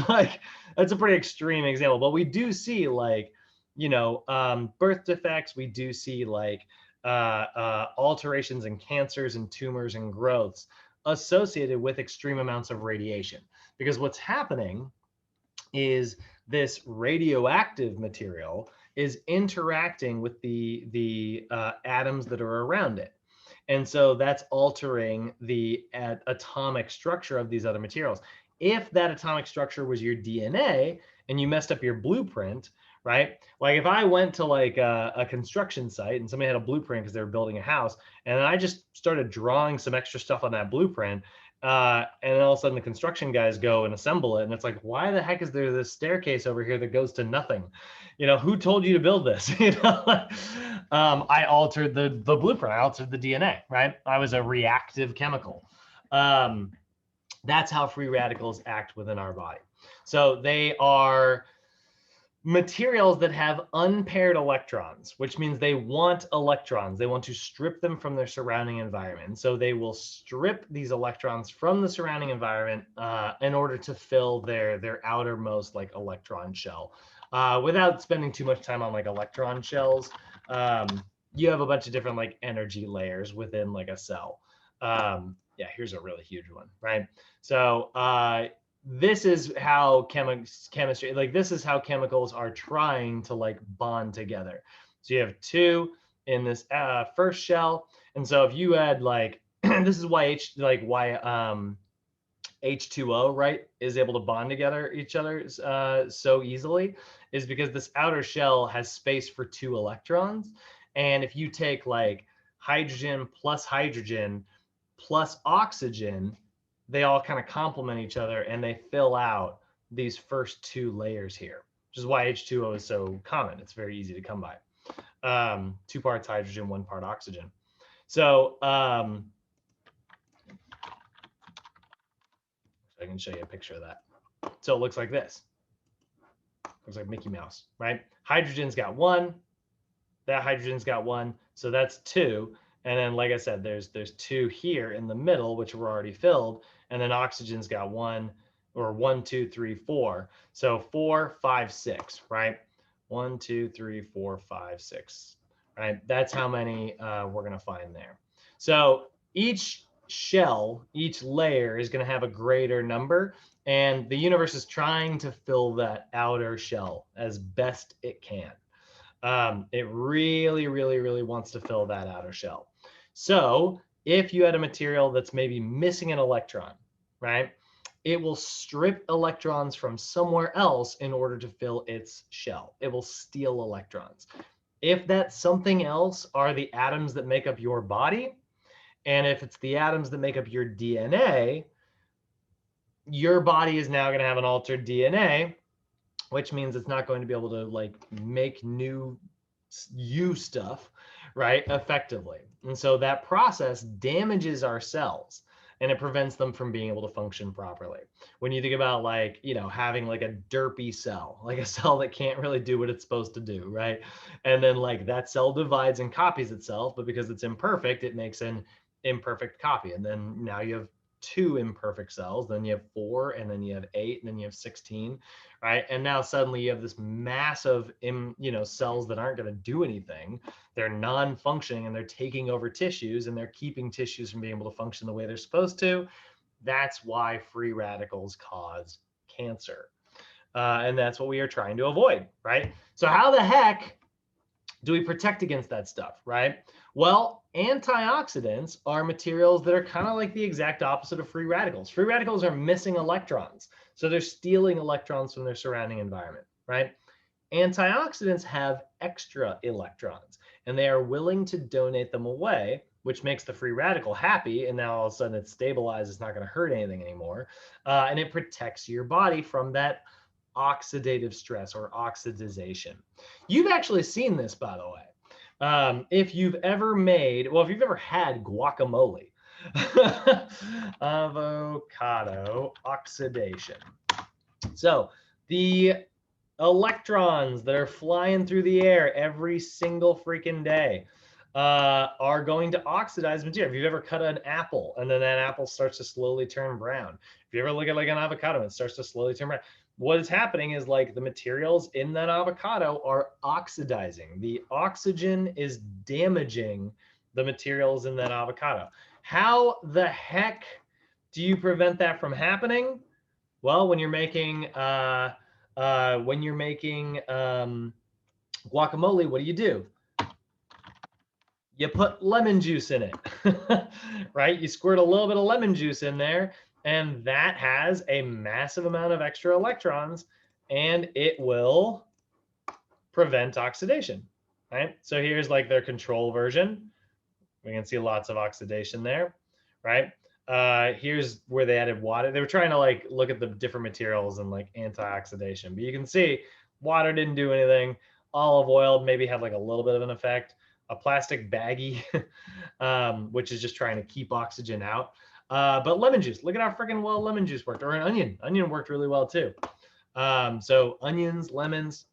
S1: like that's a pretty extreme example, but we do see like, birth defects. We do see like alterations in cancers and tumors and growths associated with extreme amounts of radiation. Because what's happening is this radioactive material is interacting with the atoms that are around it. And so that's altering the atomic structure of these other materials. If that atomic structure was your DNA and you messed up your blueprint, right? Like if I went to like a construction site and somebody had a blueprint because they were building a house, and I just started drawing some extra stuff on that blueprint, and then all of a sudden the construction guys go and assemble it, and it's like, why the heck is there this staircase over here that goes to nothing? Who told you to build this? I altered the blueprint. I altered the DNA, right? I was a reactive chemical. That's how free radicals act within our body. So they are materials that have unpaired electrons, which means they want electrons. They want to strip them from their surrounding environment. So they will strip these electrons from the surrounding environment in order to fill their outermost like electron shell. Without spending too much time on like electron shells, you have a bunch of different like energy layers within like a cell. Yeah, here's a really huge one, right? So this is how chemistry, like this is how chemicals are trying to like bond together. So you have two in this first shell. And so if you had like, this is why H2O, right, is able to bond together each other so easily, is because this outer shell has space for two electrons. And if you take like hydrogen plus oxygen, they all kind of complement each other and they fill out these first two layers here, which is why H2O is so common. It's very easy to come by. 2 parts hydrogen, 1 part oxygen. So I can show you a picture of that. So it looks like this. Looks like Mickey Mouse, right? Hydrogen's got 1. That hydrogen's got 1. So that's 2. And then, like I said, there's 2 here in the middle, which were already filled. And then oxygen's got 1, or 1, 2, 3, 4. So 4, 5, 6, right? 1, 2, 3, 4, 5, 6, right? That's how many we're going to find there. So each shell, each layer is going to have a greater number. And the universe is trying to fill that outer shell as best it can. It really, really, really wants to fill that outer shell. So if you had a material that's maybe missing an electron, right, it will strip electrons from somewhere else in order to fill its shell. It will steal electrons. If that something else are the atoms that make up your body, and if it's the atoms that make up your DNA, your body is now going to have an altered DNA, which means it's not going to be able to like make new you stuff, right, effectively. And so that process damages our cells and it prevents them from being able to function properly. When you think about like, you know, having like a derpy cell, like a cell that can't really do what it's supposed to do, right? And then like that cell divides and copies itself, but because it's imperfect, it makes an imperfect copy. And then now you have 2 imperfect cells, then you have 4, and then you have 8, and then you have 16, right? And now suddenly you have this massive, cells that aren't going to do anything. They're non-functioning and they're taking over tissues and they're keeping tissues from being able to function the way they're supposed to. That's why free radicals cause cancer. And that's what we are trying to avoid, right? So how the heck do we protect against that stuff, right? Well, antioxidants are materials that are kind of like the exact opposite of free radicals. Free radicals are missing electrons. So they're stealing electrons from their surrounding environment, right? Antioxidants have extra electrons and they are willing to donate them away, which makes the free radical happy. And now all of a sudden it's stabilized, it's not going to hurt anything anymore. And it protects your body from that oxidative stress or oxidization. You've actually seen this, by the way. If you've ever had guacamole, avocado oxidation. So the electrons that are flying through the air every single freaking day are going to oxidize material. If you've ever cut an apple and then that apple starts to slowly turn brown, if you ever look at like an avocado and it starts to slowly turn brown, what is happening is like the materials in that avocado are oxidizing. The oxygen is damaging the materials in that avocado. How the heck do you prevent that from happening? Well, when you're making guacamole, what do? You put lemon juice in it, right? You squirt a little bit of lemon juice in there, and that has a massive amount of extra electrons, and it will prevent oxidation, right? So here's like their control version. We can see lots of oxidation there, right? Here's where they added water. They were trying to like look at the different materials and like antioxidation, but you can see water didn't do anything. Olive oil maybe had like a little bit of an effect. A plastic baggie, which is just trying to keep oxygen out. But lemon juice, look at how freaking well lemon juice worked, or an onion. Onion worked really well too. So onions, lemons,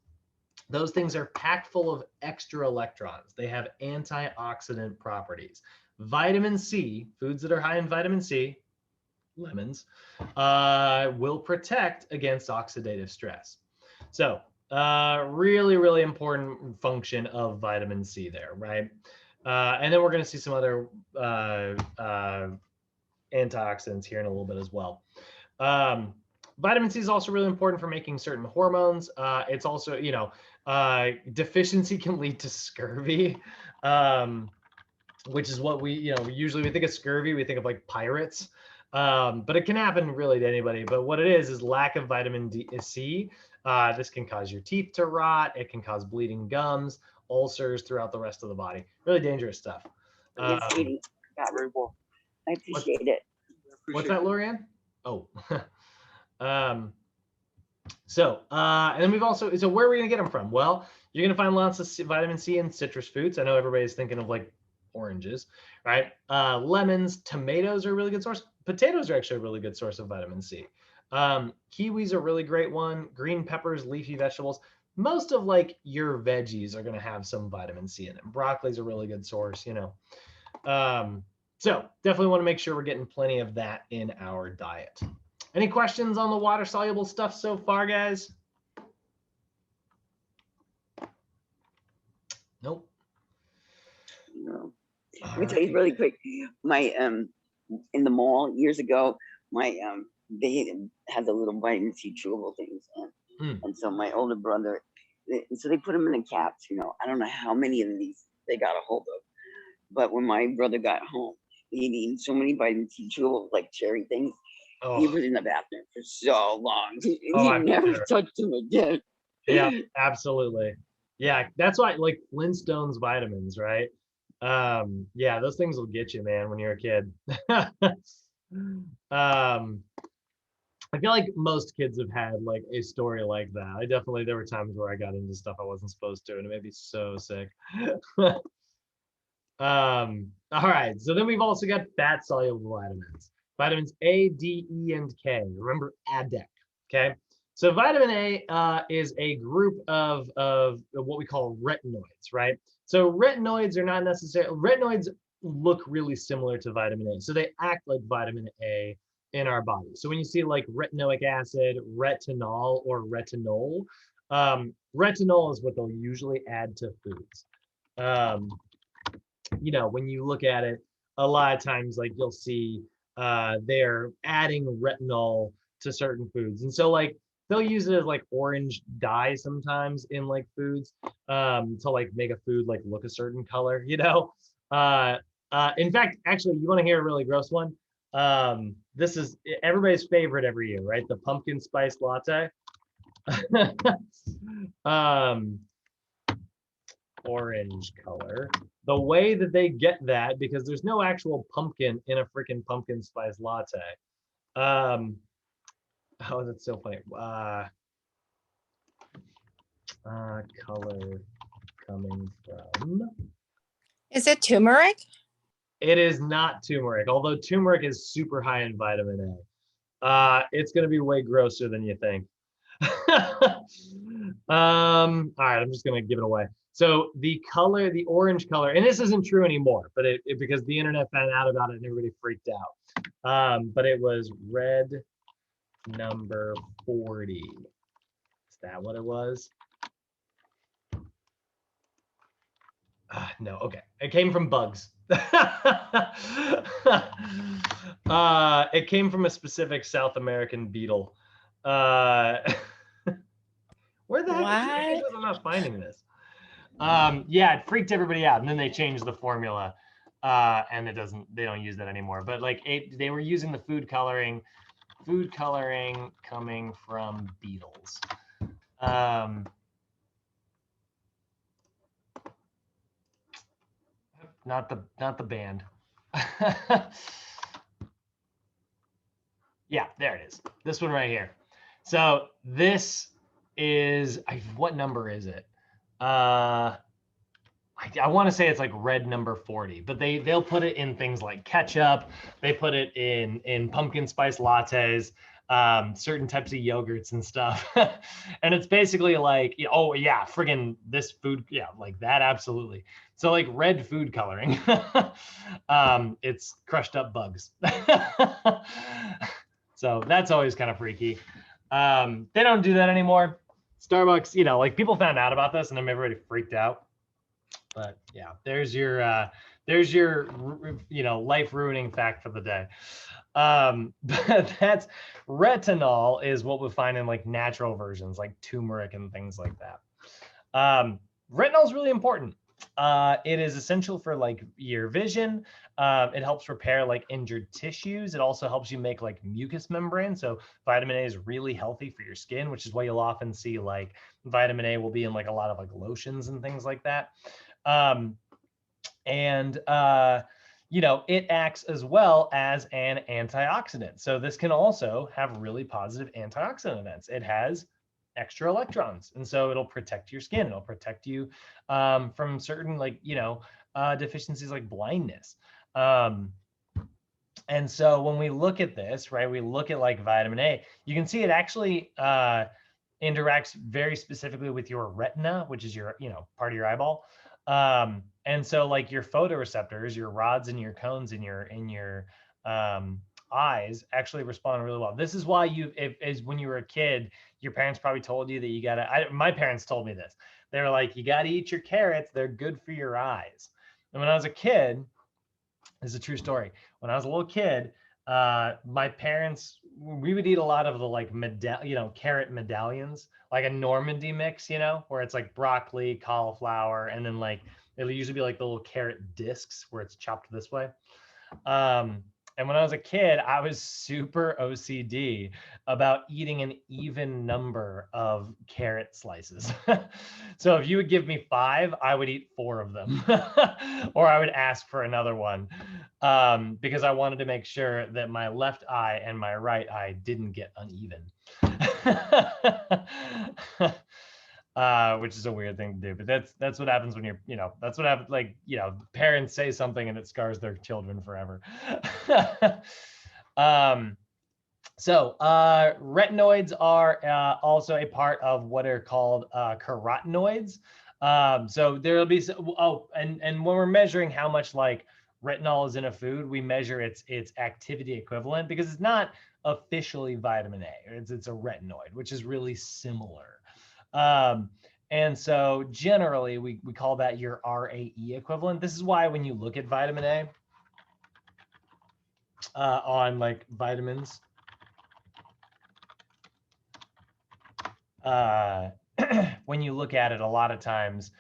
S1: those things are packed full of extra electrons. They have antioxidant properties. Vitamin C, foods that are high in vitamin C, lemons, will protect against oxidative stress. So really, really important function of vitamin C there, right? And then we're going to see some other antioxidants here in a little bit as well. Vitamin C is also really important for making certain hormones. It's also, deficiency can lead to scurvy, which is what we usually we think of scurvy, we think of like pirates. But it can happen really to anybody. But what it is lack of vitamin C. This can cause your teeth to rot. It can cause bleeding gums, ulcers throughout the rest of the body. Really dangerous stuff.
S2: I appreciate it.
S1: What's that, Lorianne? Oh. And then we've also, so where are we going to get them from? Well, you're going to find lots of vitamin C in citrus fruits. I know everybody's thinking of like oranges, right? Lemons, tomatoes are a really good source. Potatoes are actually a really good source of vitamin C. Kiwis are a really great one. Green peppers, leafy vegetables. Most of like your veggies are going to have some vitamin C in them. Broccoli is a really good source, So definitely want to make sure we're getting plenty of that in our diet. Any questions on the water soluble stuff so far, guys? Nope.
S2: No. Let me tell you really quick. My in the mall years ago, my they had the little vitamin C chewable things, and so my older brother, so they put them in the caps. I don't know how many of these they got a hold of, but when my brother got home, he'd eaten so many vitamin C chewable like cherry things. Oh. He was in the bathroom for so long. He never touched them again.
S1: Yeah, absolutely. Yeah, that's why like Flintstones vitamins, right? Yeah, those things will get you, man, when you're a kid. um, I feel like most kids have had like a story like that. There were times where I got into stuff I wasn't supposed to, and it made me so sick. All right, so then we've also got fat soluble vitamins. Vitamins A, D, E, and K. Remember ADEC, okay? So vitamin A is a group of what we call retinoids, right? So retinoids are not necessarily, retinoids look really similar to vitamin A. So they act like vitamin A in our body. So when you see like retinoic acid, retinol, or retinol, retinol is what they'll usually add to foods. When you look at it, a lot of times like you'll see they're adding retinol to certain foods. And so like they'll use it as like orange dye sometimes in like foods to like make a food like look a certain color, in fact, actually, you want to hear a really gross one? This is everybody's favorite every year, right? The pumpkin spice latte. Orange color. The way that they get that, because there's no actual pumpkin in a freaking pumpkin spice latte. Oh, that's so funny. Color coming from.
S4: Is it turmeric?
S1: It is not turmeric, although turmeric is super high in vitamin A. It's going to be way grosser than you think. All right, I'm just going to give it away. So the color, the orange color, and this isn't true anymore, but because the internet found out about it and everybody freaked out. But it was red number 40. Is that what it was? No, okay. It came from bugs. It came from a specific South American beetle. Where the heck is it? I'm not finding this. Yeah, it freaked everybody out, and then they changed the formula, and they don't use that anymore. But like they were using the food coloring coming from beetles. Not the band. Yeah, there it is. This one right here. So this is, what number is it? I want to say it's like red number 40, but they'll put it in things like ketchup. They put it in pumpkin spice lattes, certain types of yogurts and stuff. And it's basically like, oh yeah, friggin' this food, yeah, like that, absolutely. So like red food coloring, it's crushed up bugs. So that's always kind of freaky. They don't do that anymore. Starbucks, like people found out about this and then everybody freaked out. But yeah, there's your life ruining fact for the day. But that's retinol is what we find in like natural versions like turmeric and things like that. Retinol is really important. It is essential for like your vision. It helps repair like injured tissues. It also helps you make like mucous membrane. So vitamin A is really healthy for your skin, which is why you'll often see like vitamin A will be in like a lot of like lotions and things like that. It acts as well as an antioxidant. So this can also have really positive antioxidant events. It has extra electrons, and so it'll protect your skin. It'll protect you from certain deficiencies like blindness. And so when we look at this, right, we look at like vitamin A, you can see it actually interacts very specifically with your retina, which is your, part of your eyeball. And so like your photoreceptors, your rods and your cones in your eyes actually respond really well. This is why when you were a kid, your parents probably told you that my parents told me this. They were like, you got to eat your carrots. They're good for your eyes. And when I was a kid, this is a true story. When I was a little kid, my parents, we would eat a lot of the like carrot medallions, like a Normandy mix, where it's like broccoli, cauliflower, and then like it'll usually be like the little carrot discs where it's chopped this way. And when I was a kid, I was super OCD about eating an even number of carrot slices. So if you would give me 5, I would eat 4 of them, or I would ask for another one, because I wanted to make sure that my left eye and my right eye didn't get uneven. Which is a weird thing to do, but that's what happens when you're, that's what happens. Like, parents say something and it scars their children forever. So retinoids are also a part of what are called carotenoids. So there'll be, and when we're measuring how much like retinol is in a food, we measure its activity equivalent, because it's not officially vitamin A. It's a retinoid, which is really similar. And so generally we call that your RAE equivalent. This is why when you look at vitamin A on like vitamins, when you look at it, a lot of times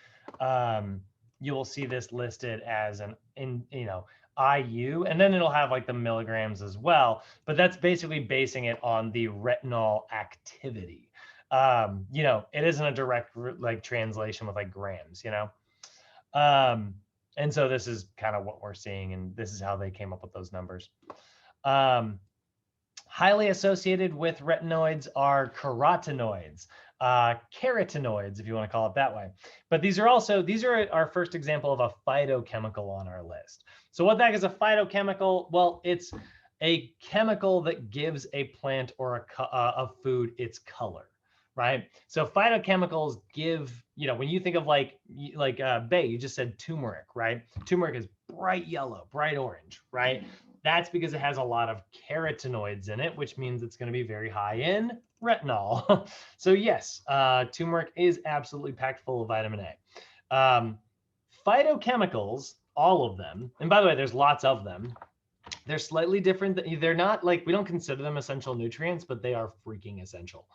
S1: you will see this listed as an IU, and then it'll have like the milligrams as well, but that's basically basing it on the retinol activity. It isn't a direct like translation with like grams, and so this is kind of what we're seeing, and this is how they came up with those numbers. Highly associated with retinoids are carotenoids, carotenoids, if you want to call it that way. But these are our first example of a phytochemical on our list. So what the heck is a phytochemical? Well, it's a chemical that gives a plant or a food its color, right? So phytochemicals give, when you think of like Bay, you just said turmeric, right? Turmeric is bright yellow, bright orange, right? That's because it has a lot of carotenoids in it, which means it's going to be very high in retinol. So yes, turmeric is absolutely packed full of vitamin A. Phytochemicals, all of them, and by the way, there's lots of them. They're slightly different. They're not like, we don't consider them essential nutrients, but they are freaking essential.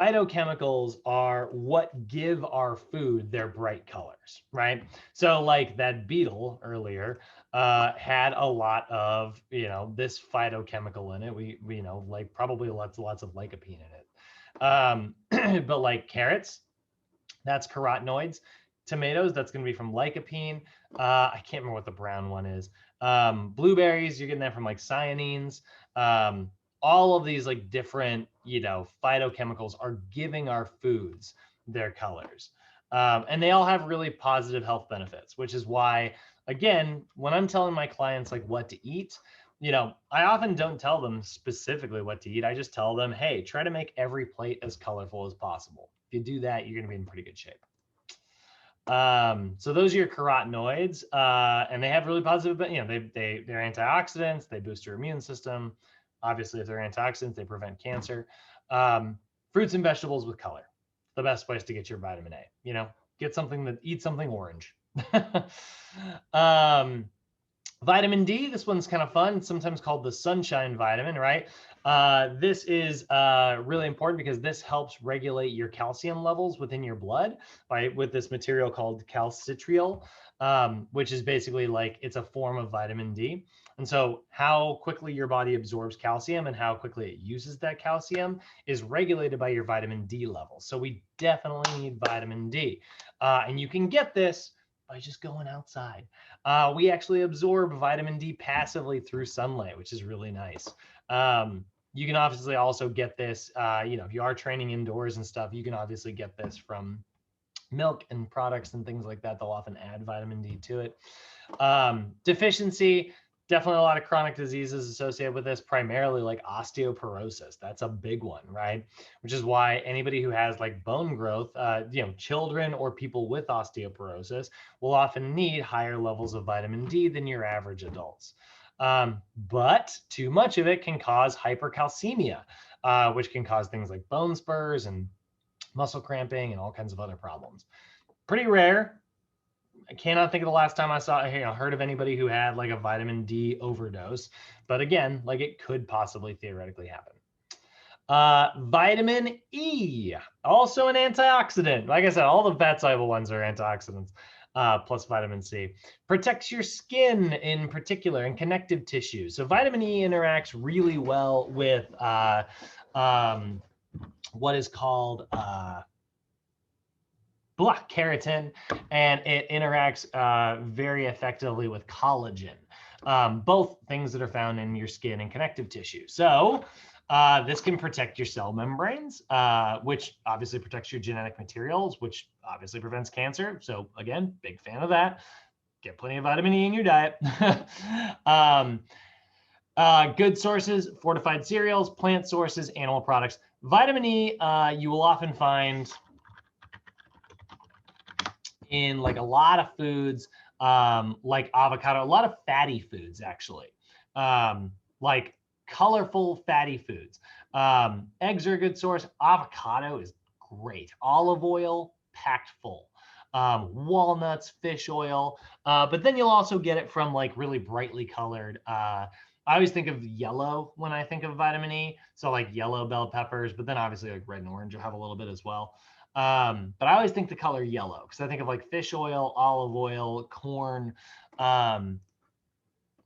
S1: Phytochemicals are what give our food their bright colors, right? So like that beetle earlier had a lot of, this phytochemical in it. We like probably lots of lycopene in it. But like carrots, that's carotenoids. Tomatoes, that's going to be from lycopene. I can't remember what the brown one is. Blueberries, you're getting that from like cyanines. All of these like different, phytochemicals are giving our foods their colors. And they all have really positive health benefits, which is why, again, when I'm telling my clients like what to eat, I often don't tell them specifically what to eat. I just tell them, hey, try to make every plate as colorful as possible. If you do that, you're going to be in pretty good shape. So those are your carotenoids, and they have really positive, they're antioxidants, they boost your immune system. Obviously, if they're antioxidants, they prevent cancer. Fruits and vegetables with color, the best place to get your vitamin A. Eat something orange. Vitamin D, this one's kind of fun. It's sometimes called the sunshine vitamin, right? This is really important because this helps regulate your calcium levels within your blood with this material called calcitriol, which is basically like, it's a form of vitamin D. And so how quickly your body absorbs calcium and how quickly it uses that calcium is regulated by your vitamin D levels. So we definitely need vitamin D. And you can get this by just going outside. We actually absorb vitamin D passively through sunlight, which is really nice. You can obviously also get this, if you are training indoors and stuff, you can obviously get this from milk and products and things like that. They'll often add vitamin D to it. Deficiency, definitely a lot of chronic diseases associated with this, primarily like osteoporosis. That's a big one, right? Which is why anybody who has like bone growth, children or people with osteoporosis will often need higher levels of vitamin D than your average adults. But too much of it can cause hypercalcemia, which can cause things like bone spurs and muscle cramping and all kinds of other problems. Pretty rare. I cannot think of the last time I heard of anybody who had like a vitamin D overdose, but again, like it could possibly theoretically happen. Vitamin E, also an antioxidant. Like I said, all the fat soluble ones are antioxidants. plus vitamin C. Protects your skin in particular and connective tissue. So vitamin E interacts really well with what is called keratin, and it interacts very effectively with collagen, both things that are found in your skin and connective tissue. So this can protect your cell membranes, which obviously protects your genetic materials, which obviously prevents cancer. So again, big fan of that. Get plenty of vitamin E in your diet. Good sources: fortified cereals, plant sources, animal products. Vitamin E, you will often find in like a lot of foods, like avocado, a lot of fatty foods actually, like colorful fatty foods. Eggs are a good source. Avocado is great. Olive oil, packed full. Walnuts, fish oil, but then you'll also get it from like really brightly colored. I always think of yellow when I think of vitamin E. So like yellow bell peppers, but then obviously like red and orange will have a little bit as well. But I always think the color yellow because I think of like fish oil, olive oil, corn.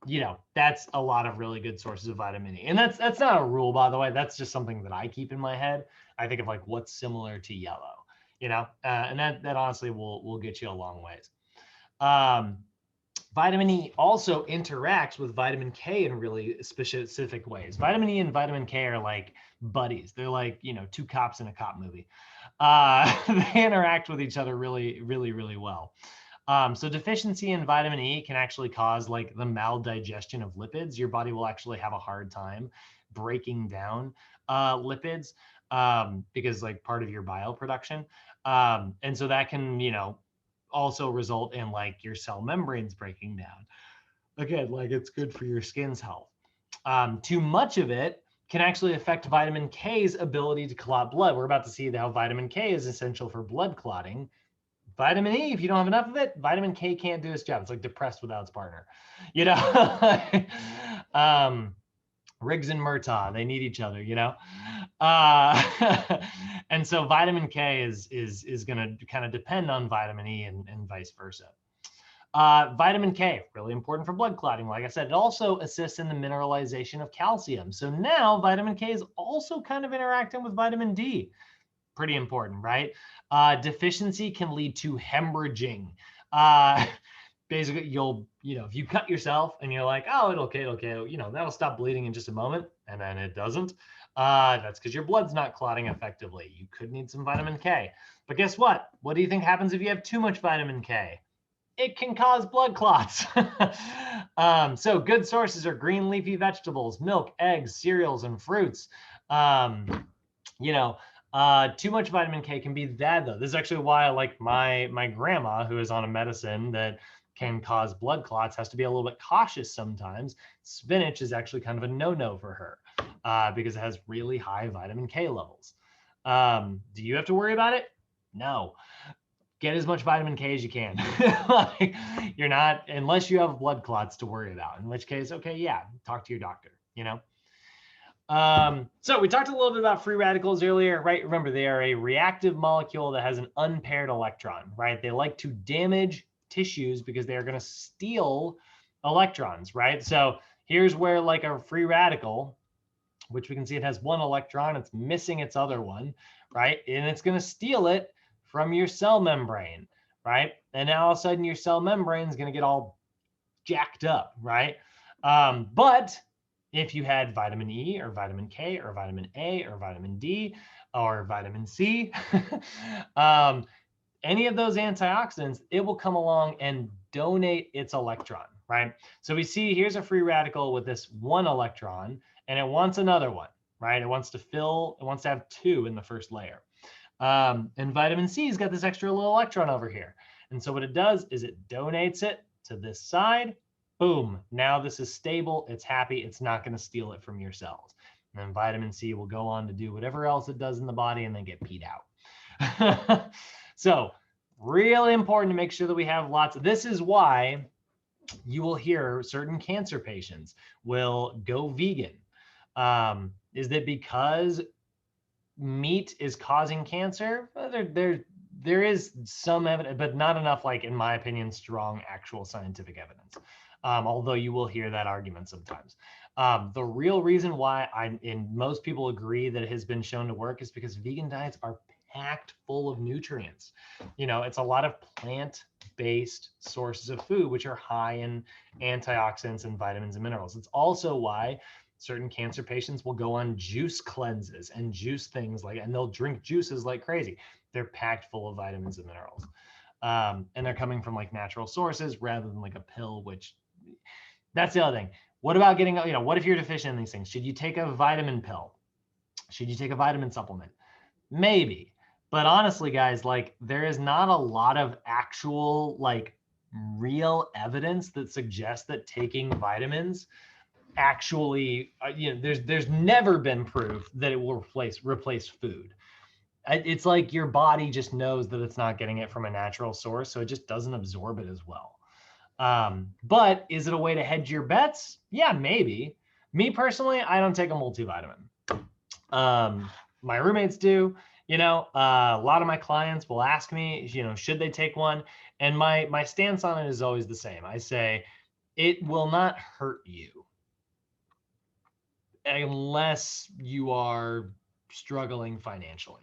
S1: You know, that's a lot of really good sources of vitamin E. And that's not a rule, by the way. That's just something that I keep in my head. I think of like what's similar to yellow, you know, and that honestly will get you a long ways. Vitamin E also interacts with vitamin K in really specific ways. Vitamin E and vitamin K are like buddies. They're like, you know, two cops in a cop movie. They interact with each other really, really, really well. So deficiency in vitamin E can actually cause like the maldigestion of lipids. Your body will actually have a hard time breaking down lipids because like part of your bioproduction. And so that can, you know, also result in like your cell membranes breaking down. Again, like it's good for your skin's health. Too much of it can actually affect vitamin K's ability to clot blood. We're about to see how vitamin K is essential for blood clotting. Vitamin E, if you don't have enough of it, vitamin K can't do its job. It's like depressed without its partner, you know. Riggs and Murtaugh, they need each other, you know. And so vitamin K is going to kind of depend on vitamin E and vice versa. Vitamin K, really important for blood clotting. Like I said, it also assists in the mineralization of calcium. So now vitamin K is also kind of interacting with vitamin D. Pretty important, right? Deficiency can lead to hemorrhaging. Basically, if you cut yourself and you're like, oh, it'll okay, you know, that'll stop bleeding in just a moment, and then it doesn't. That's because your blood's not clotting effectively. You could need some vitamin K. But guess what? What do you think happens if you have too much vitamin K? It can cause blood clots. So good sources are green leafy vegetables, milk, eggs, cereals, and fruits. Too much vitamin K can be bad though. This is actually why I like my grandma, who is on a medicine that can cause blood clots, has to be a little bit cautious sometimes. Spinach is actually kind of a no-no for her because it has really high vitamin K levels. Do you have to worry about it? No. Get as much vitamin K as you can. Like, you're not, unless you have blood clots to worry about, in which case, okay, yeah, talk to your doctor, you know? So we talked a little bit about free radicals earlier, right? Remember, they are a reactive molecule that has an unpaired electron, right? They like to damage tissues because they are going to steal electrons, right? So here's where like a free radical, which we can see it has one electron, it's missing its other one, right? And it's going to steal it from your cell membrane, right? And now all of a sudden your cell membrane is going to get all jacked up, right? But if you had vitamin E or vitamin K or vitamin A or vitamin D or vitamin C, any of those antioxidants, it will come along and donate its electron, right? So we see here's a free radical with this one electron, and it wants another one, right? It wants to have two in the first layer. And vitamin C's got this extra little electron over here. And so what it does is it donates it to this side. Boom, now this is stable, it's happy, it's not going to steal it from your cells. And then vitamin C will go on to do whatever else it does in the body and then get peed out. So really important to make sure that we have lots of, this is why you will hear certain cancer patients will go vegan. Is that because meat is causing cancer? Well, there is some evidence, but not enough, like in my opinion, strong actual scientific evidence. Although you will hear that argument sometimes. The real reason why most people agree that it has been shown to work is because vegan diets are packed full of nutrients. You know, it's a lot of plant-based sources of food, which are high in antioxidants and vitamins and minerals. It's also why certain cancer patients will go on juice cleanses and juice things and they'll drink juices like crazy. They're packed full of vitamins and minerals. And they're coming from like natural sources rather than like a pill, which that's the other thing. What about getting, what if you're deficient in these things? Should you take a vitamin pill? Should you take a vitamin supplement? Maybe. But honestly, guys, like there is not a lot of actual like real evidence that suggests that taking vitamins actually, there's never been proof that it will replace food. It's like your body just knows that it's not getting it from a natural source, so it just doesn't absorb it as well. But is it a way to hedge your bets? Yeah, maybe. Me personally, I don't take a multivitamin. My roommates do. A lot of my clients will ask me, should they take one? And my stance on it is always the same. I say, it will not hurt you unless you are struggling financially.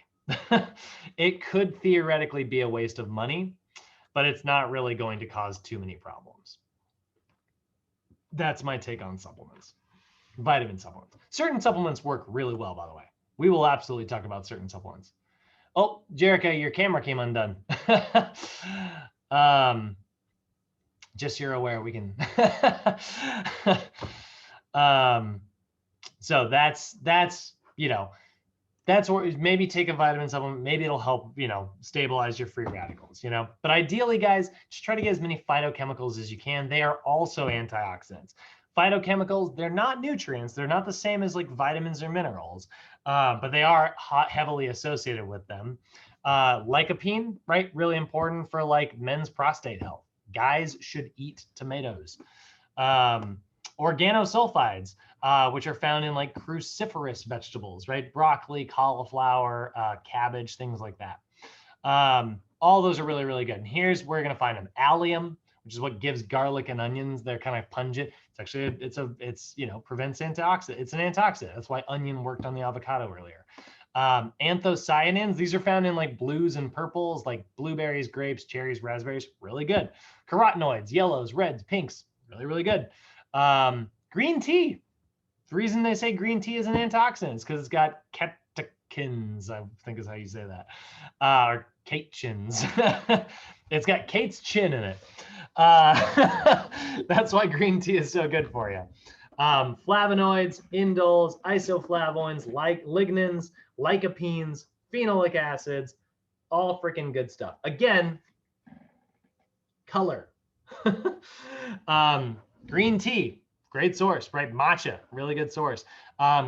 S1: It could theoretically be a waste of money, but it's not really going to cause too many problems. That's my take on supplements, vitamin supplements. Certain supplements work really well, by the way. We will absolutely talk about certain supplements. Oh, Jerica, your camera came undone. Just so you're aware, we can. So that's where maybe take a vitamin supplement. Maybe it'll help, stabilize your free radicals, But ideally, guys, just try to get as many phytochemicals as you can. They are also antioxidants. Phytochemicals, they're not nutrients. They're not the same as like vitamins or minerals, but they are heavily associated with them. Lycopene, right? Really important for like men's prostate health. Guys should eat tomatoes. Organosulfides, which are found in like cruciferous vegetables, right? Broccoli, cauliflower, cabbage, things like that. All those are really, really good. And here's where you're going to find them. Allium, which is what gives garlic and onions. They're kind of pungent. It's actually, prevents antioxidant. It's an antioxidant. That's why onion worked on the avocado earlier. Anthocyanins, these are found in like blues and purples, like blueberries, grapes, cherries, raspberries, really good. Carotenoids, yellows, reds, pinks, really, really good. Green tea. The reason they say green tea is an antioxidant is because it's got catechins, I think is how you say that, or catechins. It's got Kate's chin in it. That's why green tea is so good for you. Flavonoids, indoles, isoflavones, like lignans, lycopenes, phenolic acids, all freaking good stuff. Again, color. Green tea, great source, right? Matcha, really good source.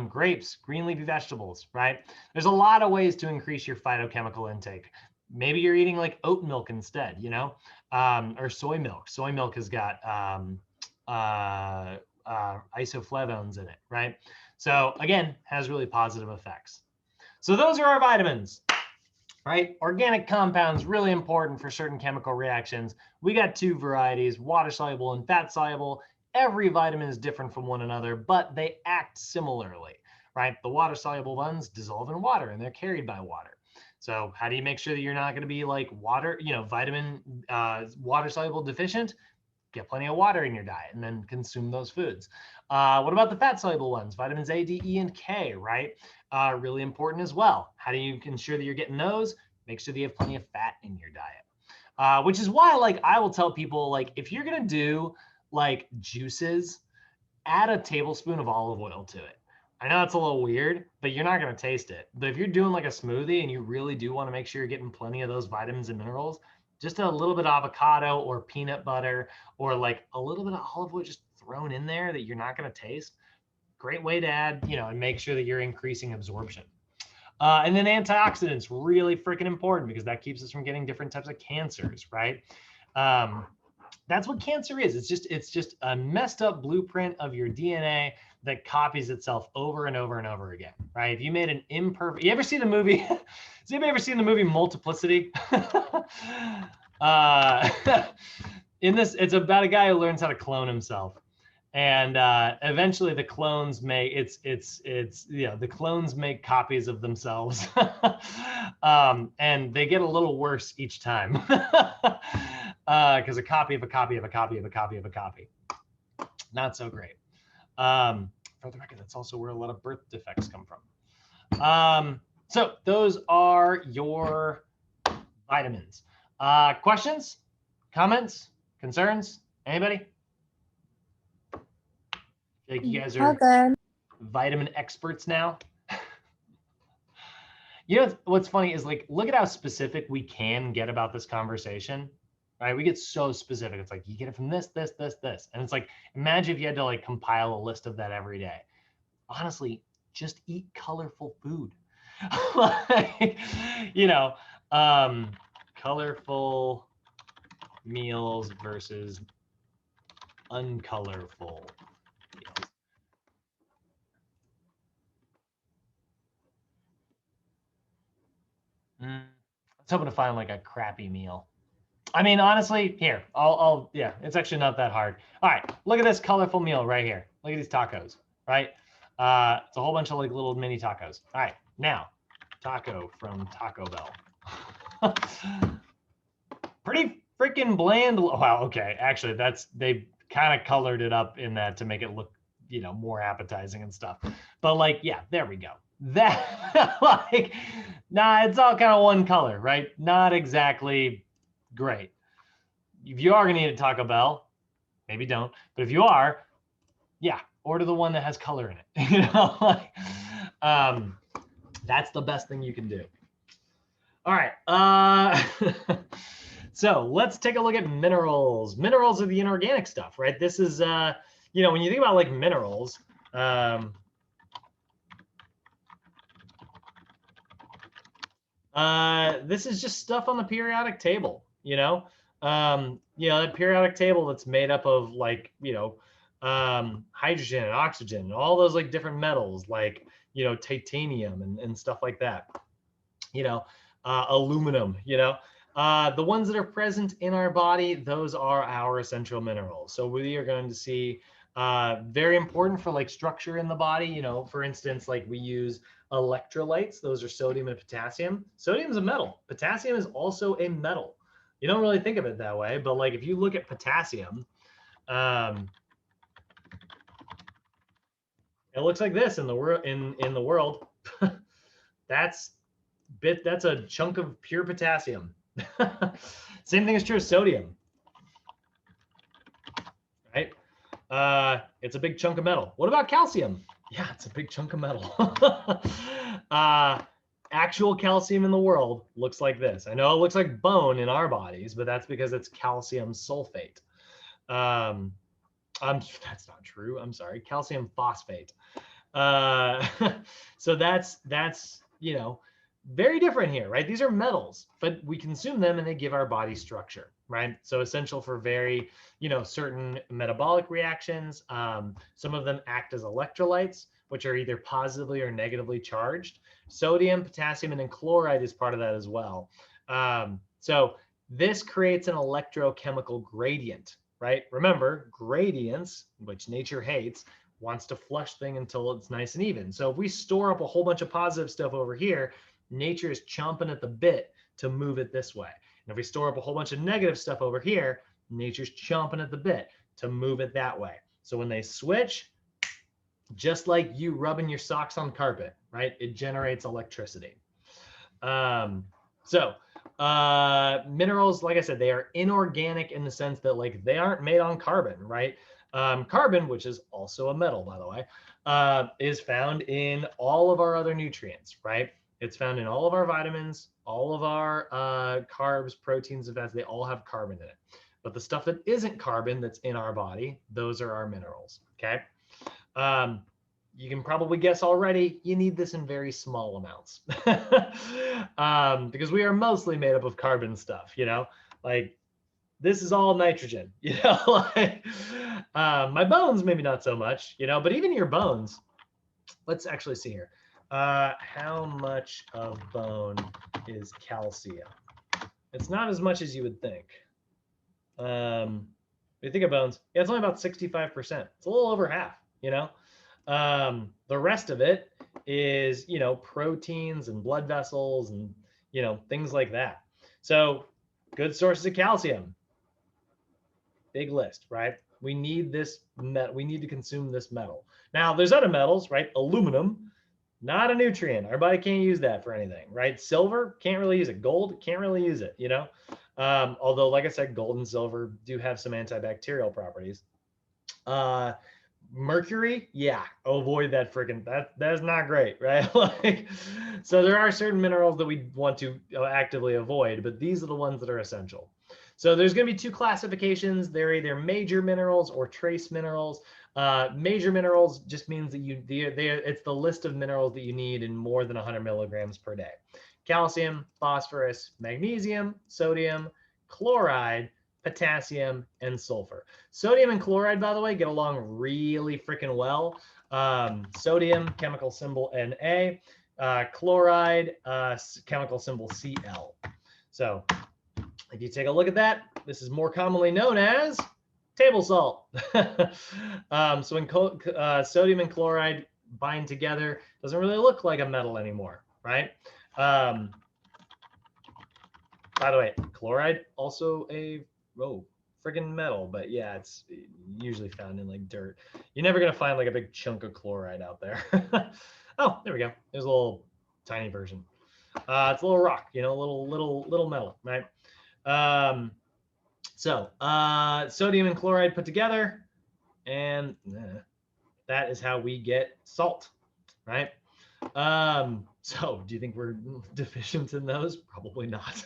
S1: Grapes, green leafy vegetables, right? There's a lot of ways to increase your phytochemical intake. Maybe you're eating like oat milk instead, or soy milk. Soy milk has got isoflavones in it, right? So again, has really positive effects. So those are our vitamins, right? Organic compounds, really important for certain chemical reactions. We got two varieties, water soluble and fat soluble. Every vitamin is different from one another, but they act similarly, right? The water soluble ones dissolve in water and they're carried by water. So how do you make sure that you're not going to be like water soluble deficient? Get plenty of water in your diet and then consume those foods. What about the fat soluble ones? Vitamins A, D, E, and K, right? Really important as well. How do you ensure that you're getting those? Make sure that you have plenty of fat in your diet. Which is why, like, I will tell people, like, if you're going to do like juices, add a tablespoon of olive oil to it. I know it's a little weird, but you're not going to taste it. But if you're doing like a smoothie and you really do want to make sure you're getting plenty of those vitamins and minerals, just a little bit of avocado or peanut butter or like a little bit of olive oil just thrown in there that you're not going to taste. Great way to add, and make sure that you're increasing absorption. And then antioxidants, really freaking important because that keeps us from getting different types of cancers, right? That's what cancer is. It's just a messed up blueprint of your DNA that copies itself over and over and over again, right? If you made an imperfect, you ever see the movie? Has anybody ever seen the movie Multiplicity? In this, it's about a guy who learns how to clone himself, and eventually the clones make the clones make copies of themselves, and they get a little worse each time, because a copy of a copy of a copy of a copy of a copy, not so great. For the record, that's also where a lot of birth defects come from. So those are your vitamins. Questions, comments, concerns? Anybody? I feel like you guys are vitamin experts now. You know what's funny is, like, look at how specific we can get about this conversation. Right? We get so specific. It's like, you get it from this, this, this, this. And it's like, imagine if you had to like compile a list of that every day. Honestly, just eat colorful food. Like, you know, colorful meals versus uncolorful meals. I was hoping to find like a crappy meal. I mean, honestly, here, yeah, it's actually not that hard. All right, look at this colorful meal right here. Look at these tacos, right? It's a whole bunch of like little mini tacos. All right, now, taco from Taco Bell. Pretty freaking bland. Wow, okay, actually, they kind of colored it up in that to make it look, you know, more appetizing and stuff. But like, yeah, there we go. That, like, nah, it's all kind of one color, right? Not exactly great. If you are going to eat a Taco Bell, maybe don't. But if you are, yeah, order the one that has color in it. You know, like, that's the best thing you can do. All right. So let's take a look at minerals. Minerals are the inorganic stuff, right? This is, you know, when you think about like minerals, this is just stuff on the periodic table, you know, that periodic table that's made up of like, you know, hydrogen and oxygen and all those like different metals, like, you know, titanium and stuff like that, you know, aluminum, you know, the ones that are present in our body, those are our essential minerals. So we are going to see very important for like structure in the body, you know, for instance, like we use electrolytes. Those are sodium and potassium. Sodium is a metal. Potassium is also a metal. You don't really think of it that way, but like if you look at potassium, it looks like this in the world. In the world, that's a chunk of pure potassium. Same thing is true of sodium, right? It's a big chunk of metal. What about calcium? Yeah, it's a big chunk of metal. Actual calcium in the world looks like this. I know it looks like bone in our bodies, but that's because it's calcium sulfate. That's not true. I'm sorry, calcium phosphate. So that's you know, very different here, right? These are metals, but we consume them and they give our body structure, right? So essential for very, you know, certain metabolic reactions. Some of them act as electrolytes, which are either positively or negatively charged. Sodium, potassium, and then chloride is part of that as well. So this creates an electrochemical gradient, right? Remember, gradients, which nature hates, wants to flush things until it's nice and even. So if we store up a whole bunch of positive stuff over here, nature is chomping at the bit to move it this way. And if we store up a whole bunch of negative stuff over here, nature's chomping at the bit to move it that way. So when they switch, just like you rubbing your socks on carpet, right? It generates electricity. Minerals, like I said, they are inorganic in the sense that like they aren't made on carbon, right? Carbon, which is also a metal, by the way, is found in all of our other nutrients, right? It's found in all of our vitamins, all of our carbs, proteins, and fats. They all have carbon in it. But the stuff that isn't carbon that's in our body, those are our minerals, okay? You can probably guess already, you need this in very small amounts because we are mostly made up of carbon stuff, you know? Like this is all nitrogen, you know, like, my bones, maybe not so much, you know, but even your bones, let's actually see here. How much of bone is calcium? It's not as much as you would think. When you think of bones, yeah, it's only about 65%. It's a little over half, you know. The rest of it is, you know, proteins and blood vessels and, you know, things like that. So good sources of calcium. Big list, right? We need this metal. We need to consume this metal. Now, there's other metals, right? Aluminum, not a nutrient. Our body can't use that for anything, right? Silver, can't really use it. Gold, can't really use it, you know? Although, like I said, gold and silver do have some antibacterial properties. Mercury, yeah, avoid that freaking, that's not great, right? Like, so there are certain minerals that we want to actively avoid, but these are the ones that are essential. So there's going to be two classifications. They're either major minerals or trace minerals. Major minerals just means that it's the list of minerals that you need in more than 100 milligrams per day. Calcium, phosphorus, magnesium, sodium, chloride, potassium, and sulfur. Sodium and chloride, by the way, get along really freaking well. Sodium, chemical symbol Na. Chloride, chemical symbol Cl. So if you take a look at that, this is more commonly known as table salt. So when sodium and chloride bind together, it doesn't really look like a metal anymore, right? By the way, chloride also a friggin' metal, but yeah, it's usually found in like dirt. You're never gonna find like a big chunk of chloride out there. Oh, there we go. There's a little tiny version. It's a little rock, you know, little metal, right? Sodium and chloride put together, and that is how we get salt, right? So do you think we're deficient in those? Probably not.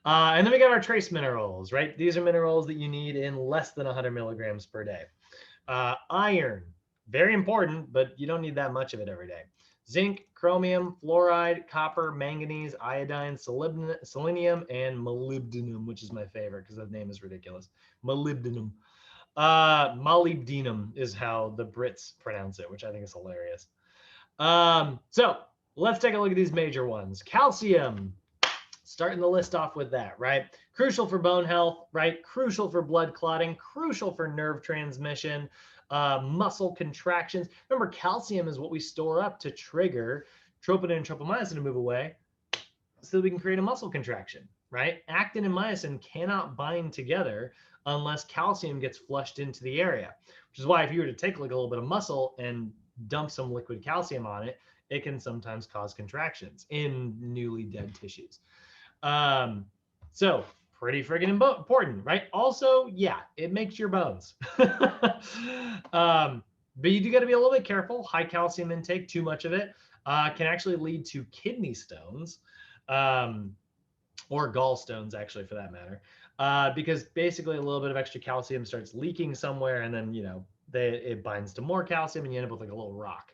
S1: And then we got our trace minerals, right? These are minerals that you need in less than 100 milligrams per day. Iron, very important, but you don't need that much of it every day. Zinc, chromium, fluoride, copper, manganese, iodine, selenium, and molybdenum, which is my favorite because the name is ridiculous. Molybdenum. Molybdenum is how the Brits pronounce it, which I think is hilarious. So let's take a look at these major ones. Calcium, starting the list off with that, right? Crucial for bone health, right? Crucial for blood clotting, crucial for nerve transmission, muscle contractions. Remember, calcium is what we store up to trigger troponin and tropomyosin to move away so that we can create a muscle contraction, right? Actin and myosin cannot bind together unless calcium gets flushed into the area, which is why if you were to take like a little bit of muscle and dump some liquid calcium on it, it can sometimes cause contractions in newly dead tissues. So pretty friggin' important, right? Also, yeah, it makes your bones. But you do got to be a little bit careful. High calcium intake, too much of it, can actually lead to kidney stones, or gallstones, actually, for that matter, because basically a little bit of extra calcium starts leaking somewhere, and then, you know, it binds to more calcium, and you end up with like a little rock.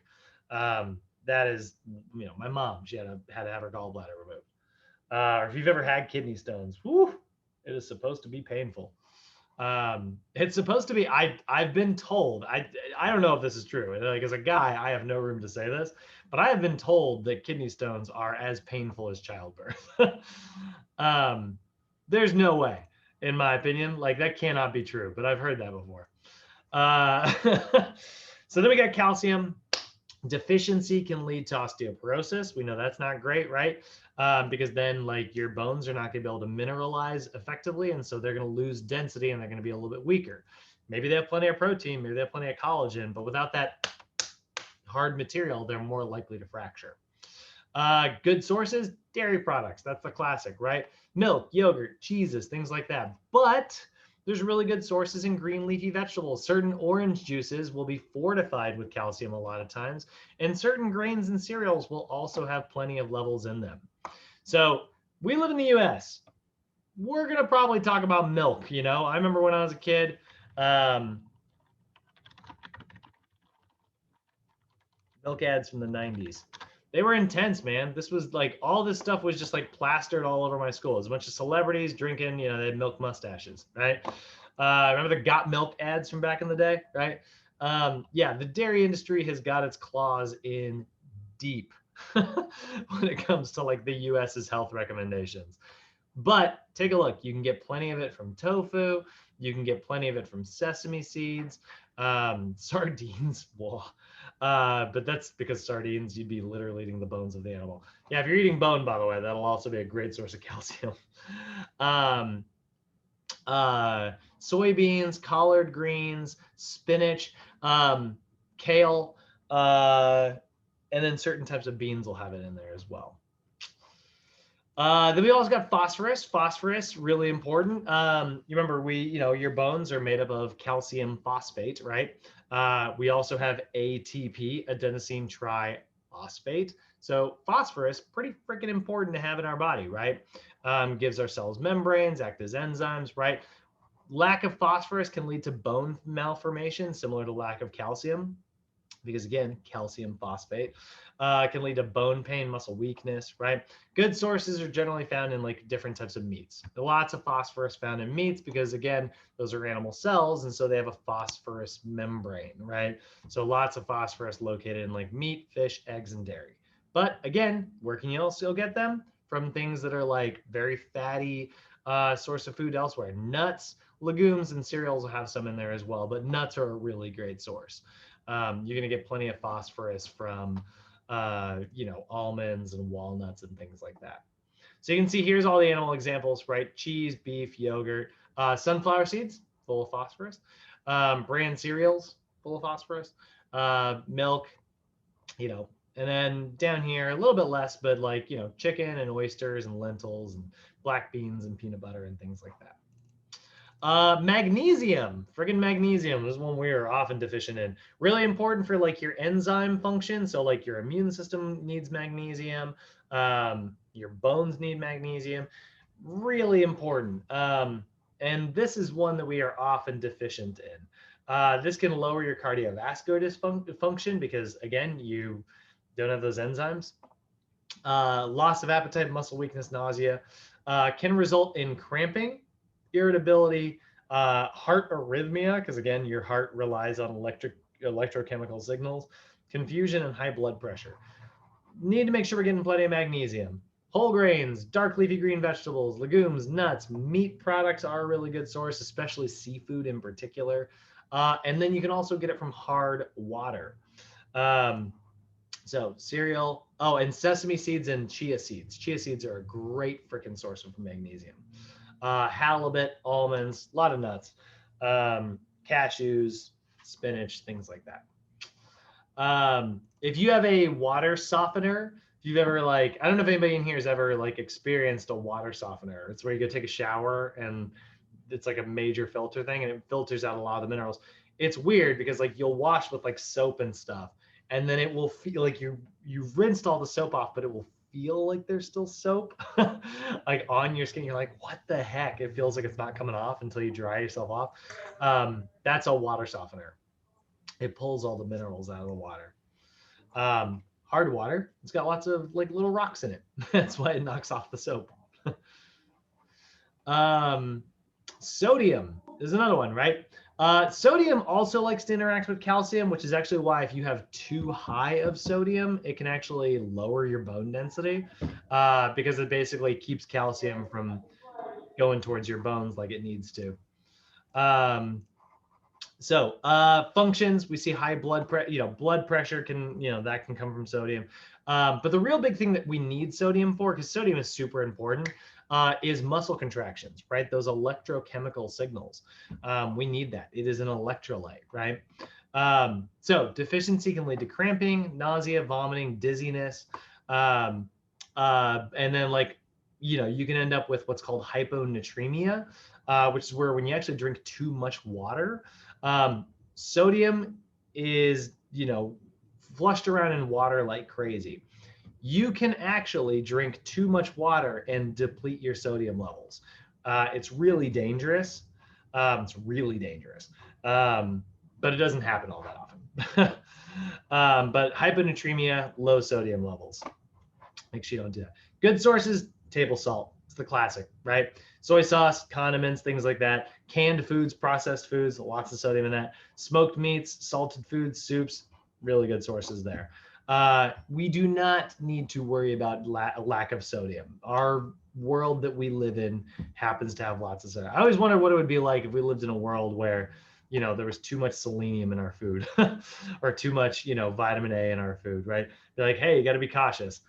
S1: That is, you know, my mom, she had to have her gallbladder removed. Or if you've ever had kidney stones, whew, it is supposed to be painful. It's supposed to be, I've been told, I don't know if this is true. Like, as a guy, I have no room to say this, but I have been told that kidney stones are as painful as childbirth. There's no way, in my opinion. Like, that cannot be true, but I've heard that before. So then we got calcium. Deficiency can lead to osteoporosis. We know that's not great, right? Because then like your bones are not going to be able to mineralize effectively, and so they're going to lose density and they're going to be a little bit weaker. Maybe they have plenty of protein, maybe they have plenty of collagen, but without that hard material, they're more likely to fracture. Good sources, dairy products. That's the classic, right? Milk, yogurt, cheeses, things like that. But there's really good sources in green leafy vegetables. Certain orange juices will be fortified with calcium a lot of times, and certain grains and cereals will also have plenty of levels in them. So we live in the US. We're going to probably talk about milk. You know, I remember when I was a kid, milk ads from the 90s. They were intense, man. This was like, all this stuff was just like plastered all over my school. As a bunch of celebrities drinking, you know, they had milk mustaches, right? Remember the Got Milk ads from back in the day, right? Yeah, the dairy industry has got its claws in deep when it comes to like the US's health recommendations. But take a look. You can get plenty of it from tofu. You can get plenty of it from sesame seeds, sardines. Whoa. But that's because sardines, you'd be literally eating the bones of the animal. Yeah, if you're eating bone, by the way, that'll also be a great source of calcium. Um, Soybeans, collard greens, spinach, kale, and then certain types of beans will have it in there as well. Then we also got phosphorus. Phosphorus, really important. You remember your bones are made up of calcium phosphate, right? We also have ATP, adenosine triphosphate. So phosphorus, pretty freaking important to have in our body, right? Gives our cells membranes, act as enzymes, right? Lack of phosphorus can lead to bone malformation, similar to lack of calcium, because again, calcium phosphate can lead to bone pain, muscle weakness, right? Good sources are generally found in like different types of meats. Lots of phosphorus found in meats because again, those are animal cells, and so they have a phosphorus membrane, right? So lots of phosphorus located in like meat, fish, eggs, and dairy. But again, where can you also get them? From things that are like very fatty source of food elsewhere. Nuts, legumes, and cereals will have some in there as well, but nuts are a really great source. You're going to get plenty of phosphorus from, almonds and walnuts and things like that. So you can see here's all the animal examples, right? Cheese, beef, yogurt, sunflower seeds, full of phosphorus, bran cereals, full of phosphorus, milk, and then down here a little bit less, but like, chicken and oysters and lentils and black beans and peanut butter and things like that. Magnesium, friggin' magnesium is one we are often deficient in. Really important for like your enzyme function. So like your immune system needs magnesium. Your bones need magnesium. Really important. And this is one that we are often deficient in. This can lower your cardiovascular dysfunction because again, you don't have those enzymes. Loss of appetite, muscle weakness, nausea, can result in cramping, irritability, heart arrhythmia, because again, your heart relies on electrochemical signals, confusion, and high blood pressure. Need to make sure we're getting plenty of magnesium. Whole grains, dark leafy green vegetables, legumes, nuts, meat products are a really good source, especially seafood in particular. And then you can also get it from hard water. So cereal, and sesame seeds and chia seeds. Chia seeds are a great freaking source of magnesium. Halibut, almonds, a lot of nuts, cashews, spinach, things like that. If you have a water softener, if you've ever I don't know if anybody in here has ever experienced a water softener. It's where you go take a shower and it's like a major filter thing and it filters out a lot of the minerals. It's weird because you'll wash with soap and stuff, and then it will feel like you've rinsed all the soap off, but it will feel like there's still soap on your skin. You're like, what the heck? It feels like it's not coming off until you dry yourself off. That's a water softener. It pulls all the minerals out of the water. Hard water, it's got lots of little rocks in it. That's why it knocks off the soap. Sodium is another one, right? Sodium also likes to interact with calcium, which is actually why if you have too high of sodium, it can actually lower your bone density because it basically keeps calcium from going towards your bones like it needs to. Functions, we see high blood pressure, blood pressure can, that can come from sodium. But the real big thing that we need sodium for, because sodium is super important, is muscle contractions, right? Those electrochemical signals. We need that. It is an electrolyte, right? So deficiency can lead to cramping, nausea, vomiting, dizziness. And then you can end up with what's called hyponatremia, which is where when you actually drink too much water, sodium is, flushed around in water like crazy. You can actually drink too much water and deplete your sodium levels. It's really dangerous. But it doesn't happen all that often. But hyponatremia, low sodium levels. Make sure you don't do that. Good sources, table salt. It's the classic, right? Soy sauce, condiments, things like that. Canned foods, processed foods, lots of sodium in that. Smoked meats, salted foods, soups, really good sources there. We do not need to worry about lack of sodium. Our world that we live in happens to have lots of sodium. I always wondered what it would be like if we lived in a world where, you know, there was too much selenium in our food or too much, you know, vitamin A in our food, right? Be like, hey, you got to be cautious.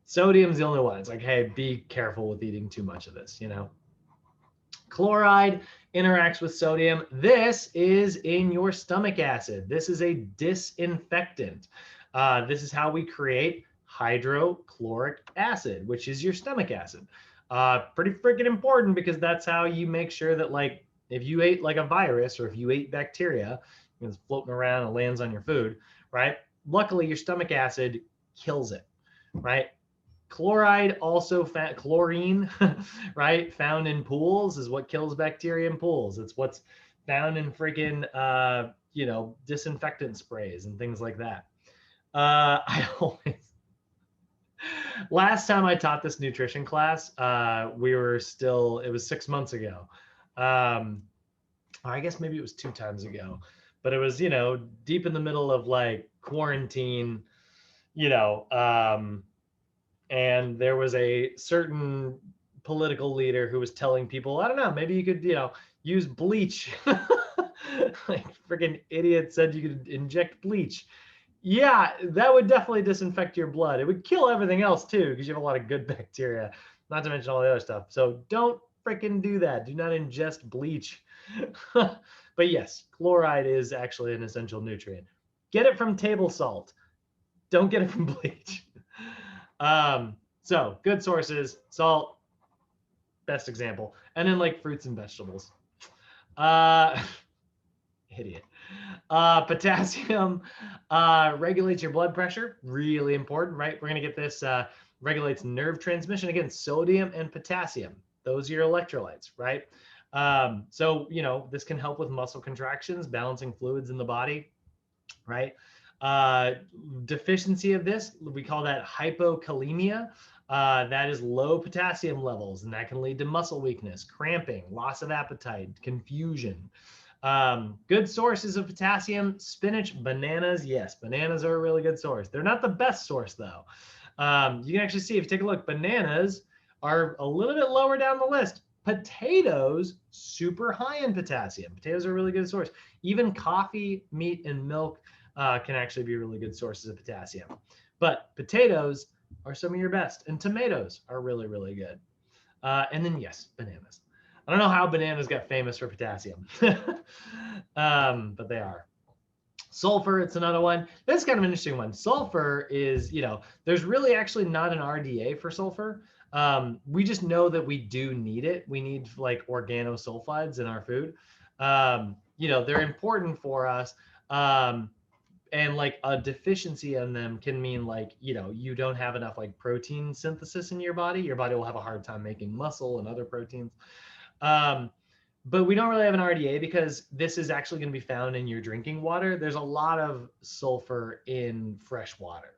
S1: Sodium's the only one. It's like, hey, be careful with eating too much of this, you know. Chloride interacts with sodium. This is in your stomach acid. This is a disinfectant. This is how we create hydrochloric acid, which is your stomach acid. Pretty freaking important because that's how you make sure that, like, if you ate like a virus or if you ate bacteria, it's floating around and lands on your food, right? Luckily, your stomach acid kills it, right? Chloride also chlorine, right? Found in pools is what kills bacteria in pools. It's what's found in freaking, you know, disinfectant sprays and things like that. I always, last time I taught this nutrition class, we were still, it was 6 months ago. I guess maybe it was 2 times ago, but it was, you know, deep in the middle of like quarantine, you know, and there was a certain political leader who was telling people, I don't know, maybe you could, you know, use bleach. Like freaking idiot said you could inject bleach. Yeah, that would definitely disinfect your blood. It would kill everything else too, because you have a lot of good bacteria, not to mention all the other stuff. So don't freaking do that. Do not ingest bleach. But yes, chloride is actually an essential nutrient. Get it from table salt. Don't get it from bleach. So good sources, salt, best example. And then like fruits and vegetables. Idiot. Potassium regulates your blood pressure. Really important, right? We're going to get this, regulates nerve transmission. Again, sodium and potassium. Those are your electrolytes, right? So, you know, this can help with muscle contractions, balancing fluids in the body, right? Deficiency of this, we call that hypokalemia. That is low potassium levels, and that can lead to muscle weakness, cramping, loss of appetite, confusion. Good sources of potassium, spinach, bananas. Yes, bananas are a really good source. They're not the best source though. You can actually see, if you take a look, bananas are a little bit lower down the list. Potatoes, super high in potassium. Potatoes are a really good source. Even coffee, meat, and milk can actually be really good sources of potassium. But potatoes are some of your best, and tomatoes are really, really good. And then yes, bananas. I don't know how bananas got famous for potassium, but they are. Sulfur, it's another one. That's kind of an interesting one. Sulfur is, you know, there's really actually not an RDA for sulfur. We just know that we do need it. We need like organosulfides in our food. You know, they're important for us. And like a deficiency in them can mean like, you know, you don't have enough like protein synthesis in your body. Your body will have a hard time making muscle and other proteins. But we don't really have an RDA because this is actually going to be found in your drinking water. There's a lot of sulfur in fresh water.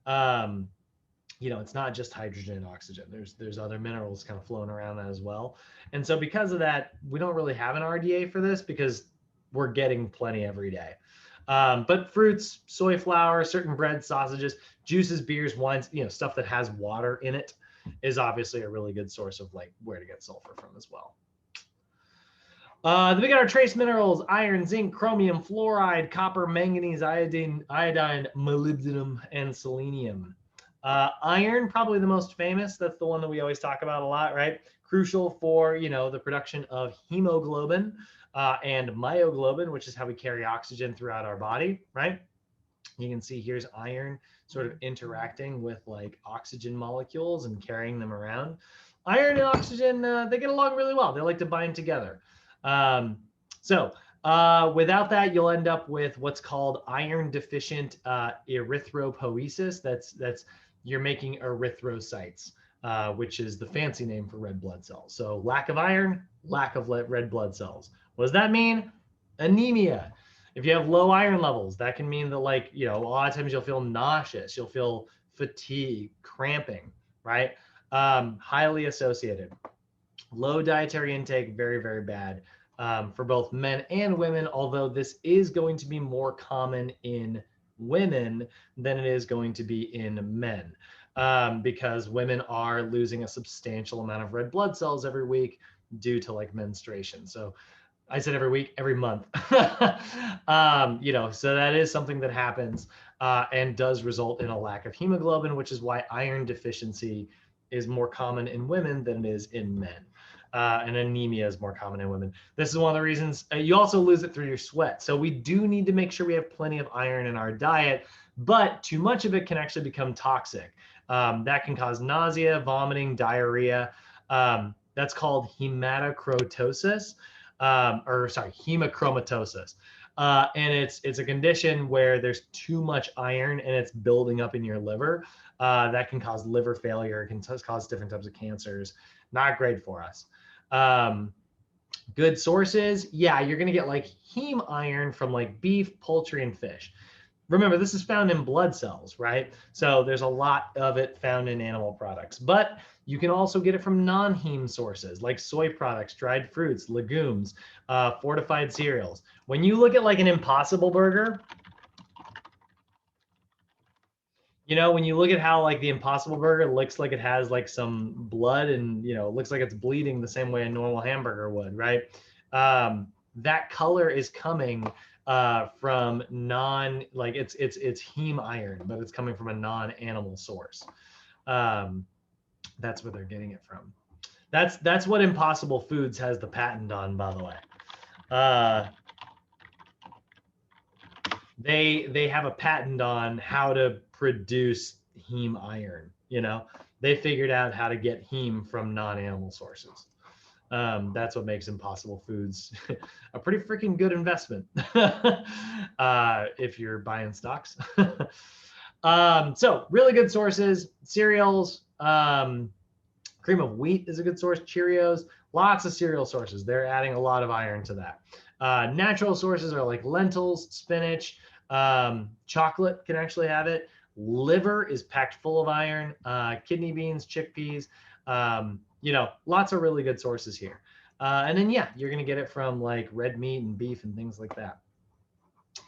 S1: You know, it's not just hydrogen and oxygen. There's other minerals kind of flowing around that as well. And so because of that, we don't really have an RDA for this because we're getting plenty every day. But fruits, soy flour, certain breads, sausages, juices, beers, wines, you know, stuff that has water in it is obviously a really good source of like where to get sulfur from as well. Then we got our trace minerals: iron, zinc, chromium, fluoride, copper, manganese, iodine, molybdenum, and selenium. Iron, probably the most famous. That's the one that we always talk about a lot, right? Crucial for, you know, the production of hemoglobin and myoglobin, which is how we carry oxygen throughout our body, right? You can see here's iron sort of interacting with like oxygen molecules and carrying them around. Iron and oxygen, they get along really well. They like to bind together. Without that, you'll end up with what's called iron deficient erythropoiesis. That's you're making erythrocytes, which is the fancy name for red blood cells. So lack of iron, lack of red blood cells. What does that mean? Anemia. If you have low iron levels, that can mean that, like, you know, a lot of times you'll feel nauseous, you'll feel fatigue, cramping, right? Highly associated. Low dietary intake, very, very bad for both men and women, although this is going to be more common in women than it is going to be in men, because women are losing a substantial amount of red blood cells every week due to like menstruation. So I said every week, every month. You know, so that is something that happens and does result in a lack of hemoglobin, which is why iron deficiency is more common in women than it is in men. And anemia is more common in women. This is one of the reasons you also lose it through your sweat. So we do need to make sure we have plenty of iron in our diet, but too much of it can actually become toxic. That can cause nausea, vomiting, diarrhea. That's called hematochromatosis, hemochromatosis. And it's a condition where there's too much iron and it's building up in your liver. That can cause liver failure, can cause different types of cancers. Not great for us. Good sources, yeah, you're gonna get like heme iron from like beef, poultry, and fish. Remember, this is found in blood cells, right? So there's a lot of it found in animal products, but you can also get it from non-heme sources like soy products, dried fruits, legumes, fortified cereals. When you look at like an Impossible Burger, you know, when you look at how like the Impossible Burger looks like it has like some blood and, you know, it looks like it's bleeding the same way a normal hamburger would, right? That color is coming from like it's heme iron, but it's coming from a non-animal source. That's where they're getting it from. That's what Impossible Foods has the patent on, by the way. They have a patent on how to produce heme iron. You know, they figured out how to get heme from non-animal sources. That's what makes Impossible Foods a pretty freaking good investment if you're buying stocks. So really good sources: cereals, cream of wheat is a good source, Cheerios, lots of cereal sources. They're adding a lot of iron to that. Natural sources are like lentils, spinach, chocolate can actually have it. Liver is packed full of iron, kidney beans, chickpeas, you know, lots of really good sources here. And then, yeah, you're going to get it from like red meat and beef and things like that.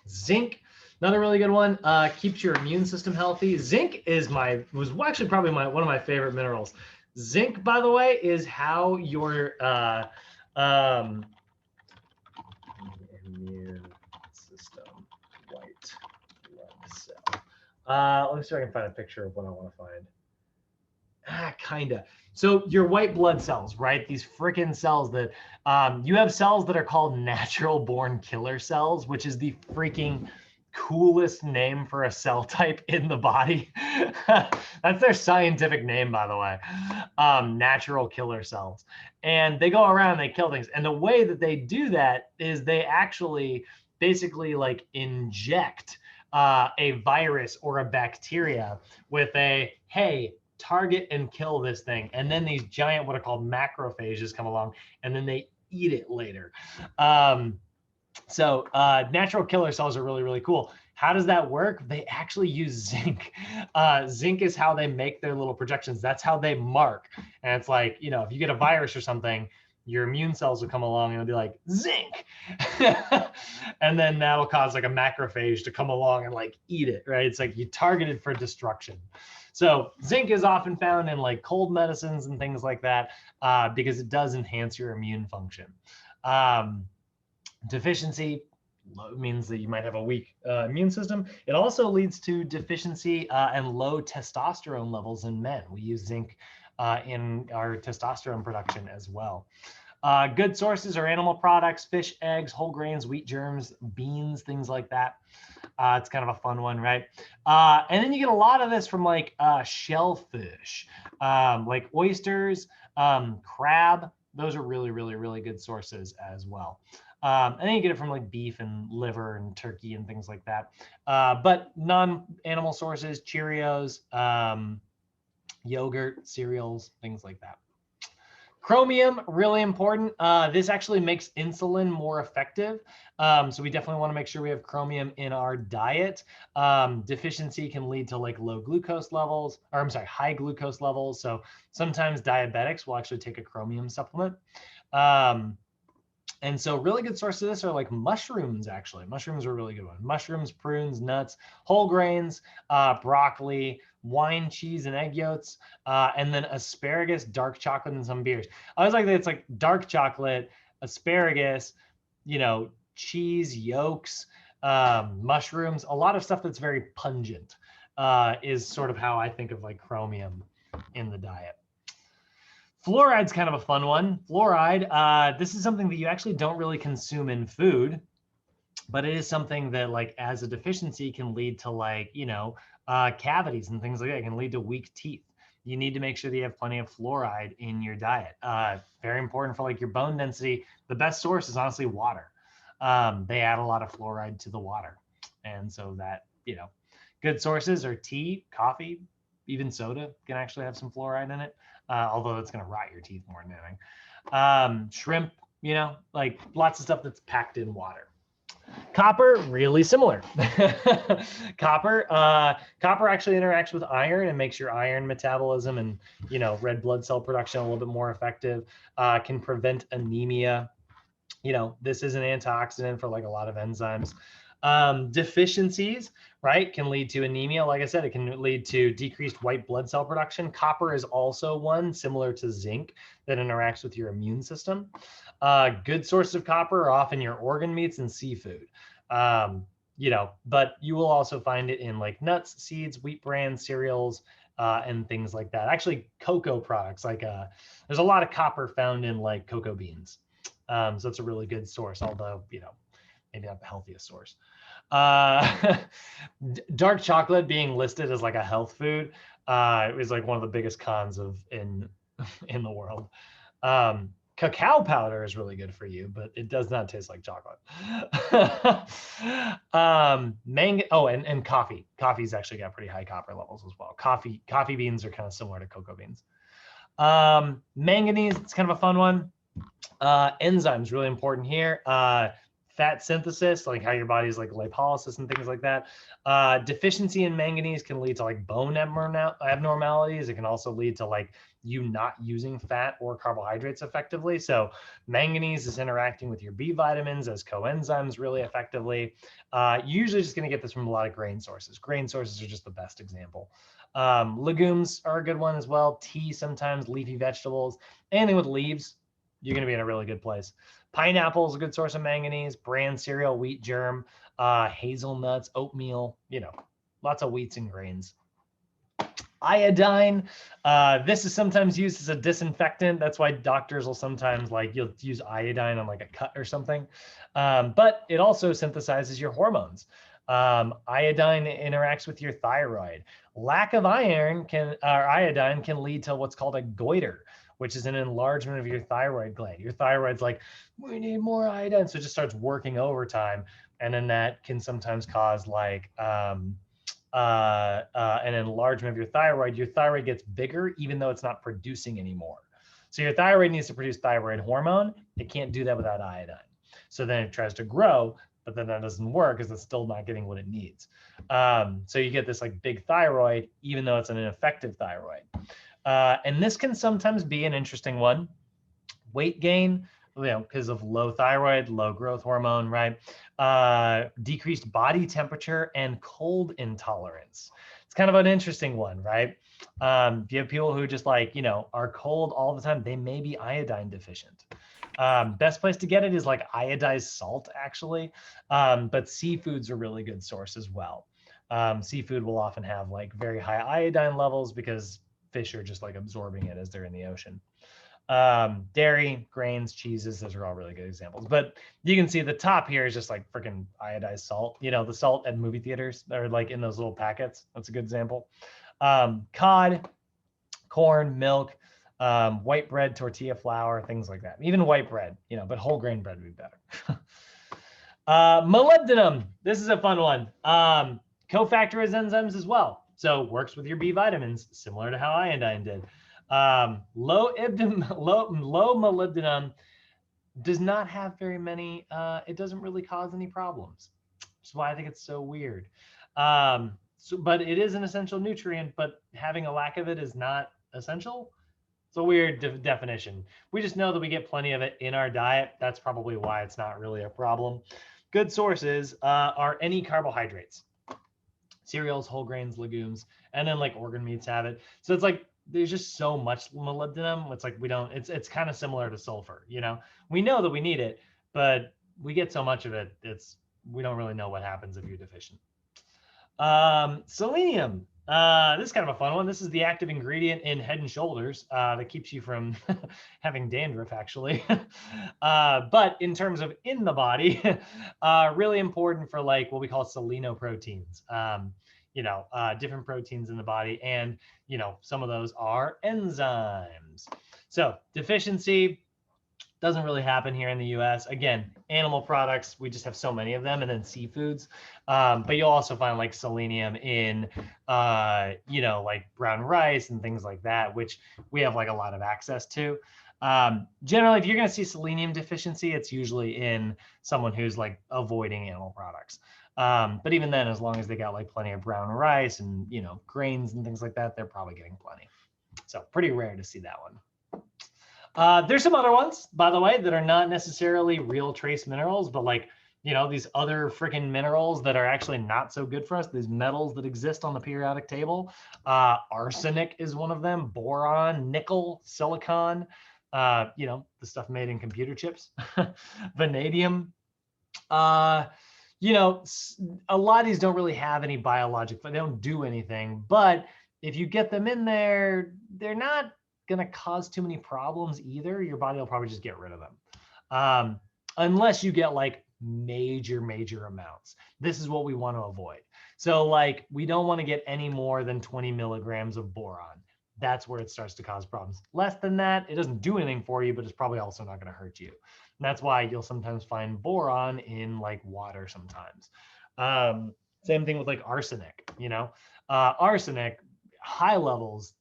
S1: Zinc, another really good one, keeps your immune system healthy. Zinc was actually probably one of my favorite minerals. Zinc, by the way, is how your immune system white blood cell. Let me see if I can find a picture of what I want to find. Kinda. So your white blood cells, right? These freaking cells that you have cells that are called natural born killer cells, which is the freaking coolest name for a cell type in the body. That's their scientific name, by the way. Natural killer cells. And they go around and they kill things. And the way that they do that is they actually basically like inject a virus or a bacteria with a, hey, target and kill this thing. And then these giant, what are called macrophages come along and then they eat it later. So natural killer cells are really, really cool. How does that work? They actually use zinc. Zinc is how they make their little projections. That's how they mark. And it's like, you know, if you get a virus or something, your immune cells will come along and it'll be like, zinc. And then that'll cause like a macrophage to come along and like eat it, right? It's like you targeted for destruction. So zinc is often found in like cold medicines and things like that because it does enhance your immune function. Deficiency means that you might have a weak immune system. It also leads to deficiency and low testosterone levels in men. We use zinc in our testosterone production as well. Good sources are animal products, fish, eggs, whole grains, wheat germs, beans, things like that. It's kind of a fun one, right? And then you get a lot of this from like shellfish, like oysters, crab. Those are really, really, really good sources as well. And then you get it from like beef and liver and turkey and things like that. But non-animal sources, Cheerios, yogurt, cereals, things like that. Chromium, really important. This actually makes insulin more effective. So we definitely want to make sure we have chromium in our diet. Deficiency can lead to like low glucose levels, or I'm sorry, high glucose levels. So sometimes diabetics will actually take a chromium supplement. And so really good sources of this are like mushrooms, actually. Mushrooms are a really good one. Mushrooms, prunes, nuts, whole grains, broccoli, wine, cheese, and egg yolks, and then asparagus, dark chocolate, and some beers. I always like that it's like dark chocolate, asparagus, cheese, yolks, mushrooms, a lot of stuff that's very pungent is sort of how I think of like chromium in the diet. Fluoride's kind of a fun one. Fluoride, this is something that you actually don't really consume in food, but it is something that like as a deficiency can lead to like, cavities and things like that. It can lead to weak teeth. You need to make sure that you have plenty of fluoride in your diet. Very important for like your bone density. The best source is honestly water. They add a lot of fluoride to the water. And so that, good sources are tea, coffee, even soda can actually have some fluoride in it. Although it's going to rot your teeth more than anything. Shrimp, like lots of stuff that's packed in water. Copper, really similar. Copper actually interacts with iron and makes your iron metabolism and, red blood cell production a little bit more effective. Can prevent anemia. This is an antioxidant for like a lot of enzymes. Deficiencies, right, can lead to anemia. Like I said, it can lead to decreased white blood cell production. Copper is also one similar to zinc that interacts with your immune system. Good sources of copper are often your organ meats and seafood. But you will also find it in like nuts, seeds, wheat bran, cereals, and things like that. Actually, cocoa products, like there's a lot of copper found in like cocoa beans. So it's a really good source, although, maybe not the healthiest source. Dark chocolate being listed as like a health food is like one of the biggest cons in the world. Cacao powder is really good for you, but it does not taste like chocolate. And coffee. Coffee's actually got pretty high copper levels as well. Coffee beans are kind of similar to cocoa beans. Manganese, it's kind of a fun one. Enzymes, really important here. Fat synthesis, like how your body's like lipolysis and things like that. Deficiency in manganese can lead to like bone abnormalities. It can also lead to like you not using fat or carbohydrates effectively. So manganese is interacting with your B vitamins as coenzymes really effectively. Usually just going to get this from a lot of grain sources. Grain sources are just the best example. Legumes are a good one as well. Tea sometimes, leafy vegetables, anything with leaves, you're going to be in a really good place. Pineapple is a good source of manganese, bran cereal, wheat germ, hazelnuts, oatmeal, lots of wheats and grains. Iodine, this is sometimes used as a disinfectant. That's why doctors will sometimes you'll use iodine on like a cut or something. But it also synthesizes your hormones. Iodine interacts with your thyroid. Lack of iodine can lead to what's called a goiter, which is an enlargement of your thyroid gland. Your thyroid's like, we need more iodine. So it just starts working overtime. And then that can sometimes cause like an enlargement of your thyroid. Your thyroid gets bigger, even though it's not producing anymore. So your thyroid needs to produce thyroid hormone. It can't do that without iodine. So then it tries to grow, but then that doesn't work because it's still not getting what it needs. So you get this like big thyroid, even though it's an ineffective thyroid. And this can sometimes be an interesting one. Weight gain, because of low thyroid, low growth hormone, right? Decreased body temperature and cold intolerance. It's kind of an interesting one, right? If you have people who just like, are cold all the time, they may be iodine deficient. Best place to get it is like iodized salt, actually. But seafoods are a really good source as well. Seafood will often have like very high iodine levels because fish are just like absorbing it as they're in the ocean. Dairy, grains, cheeses, those are all really good examples. But you can see the top here is just like freaking iodized salt. The salt at movie theaters or like in those little packets. That's a good example. Cod, corn, milk, white bread, tortilla flour, things like that. Even white bread, but whole grain bread would be better. Molybdenum, this is a fun one. Cofactor as enzymes as well. So works with your B vitamins, similar to how iodine did. Low molybdenum does not have very many. It doesn't really cause any problems, which is why I think it's so weird. But it is an essential nutrient, but having a lack of it is not essential. It's a weird definition. We just know that we get plenty of it in our diet. That's probably why it's not really a problem. Good sources are any carbohydrates, cereals, whole grains, legumes, and then like organ meats have it. So it's like there's just so much molybdenum. It's like we don't. It's kind of similar to sulfur. You know, we know that we need it, but we get so much of it. We don't really know what happens if you're deficient. Selenium. This is kind of a fun one. This is the active ingredient in Head and Shoulders that keeps you from having dandruff, actually. But in terms of in the body, really important for like what we call selenoproteins. Different proteins in the body, and some of those are enzymes. So deficiency doesn't really happen here in the US. Again, animal products, we just have so many of them, and then seafoods. But you'll also find like selenium in, like brown rice and things like that, which we have like a lot of access to. Generally, if you're going to see selenium deficiency, it's usually in someone who's like avoiding animal products. But even then, as long as they got like plenty of brown rice and, grains and things like that, they're probably getting plenty. So pretty rare to see that one. There's some other ones, by the way, that are not necessarily real trace minerals, but like, these other freaking minerals that are actually not so good for us, these metals that exist on the periodic table. Arsenic is one of them, boron, nickel, silicon, the stuff made in computer chips, vanadium. A lot of these don't really have any biologic, they don't do anything, but if you get them in there, they're not going to cause too many problems either. Your body will probably just get rid of them. Unless you get like major amounts. This is what we want to avoid. So like, we don't want to get any more than 20 milligrams of boron. That's where it starts to cause problems. Less than that, it doesn't do anything for you, but it's probably also not going to hurt you. And that's why you'll sometimes find boron in like water sometimes. Same thing with like arsenic, arsenic, high levels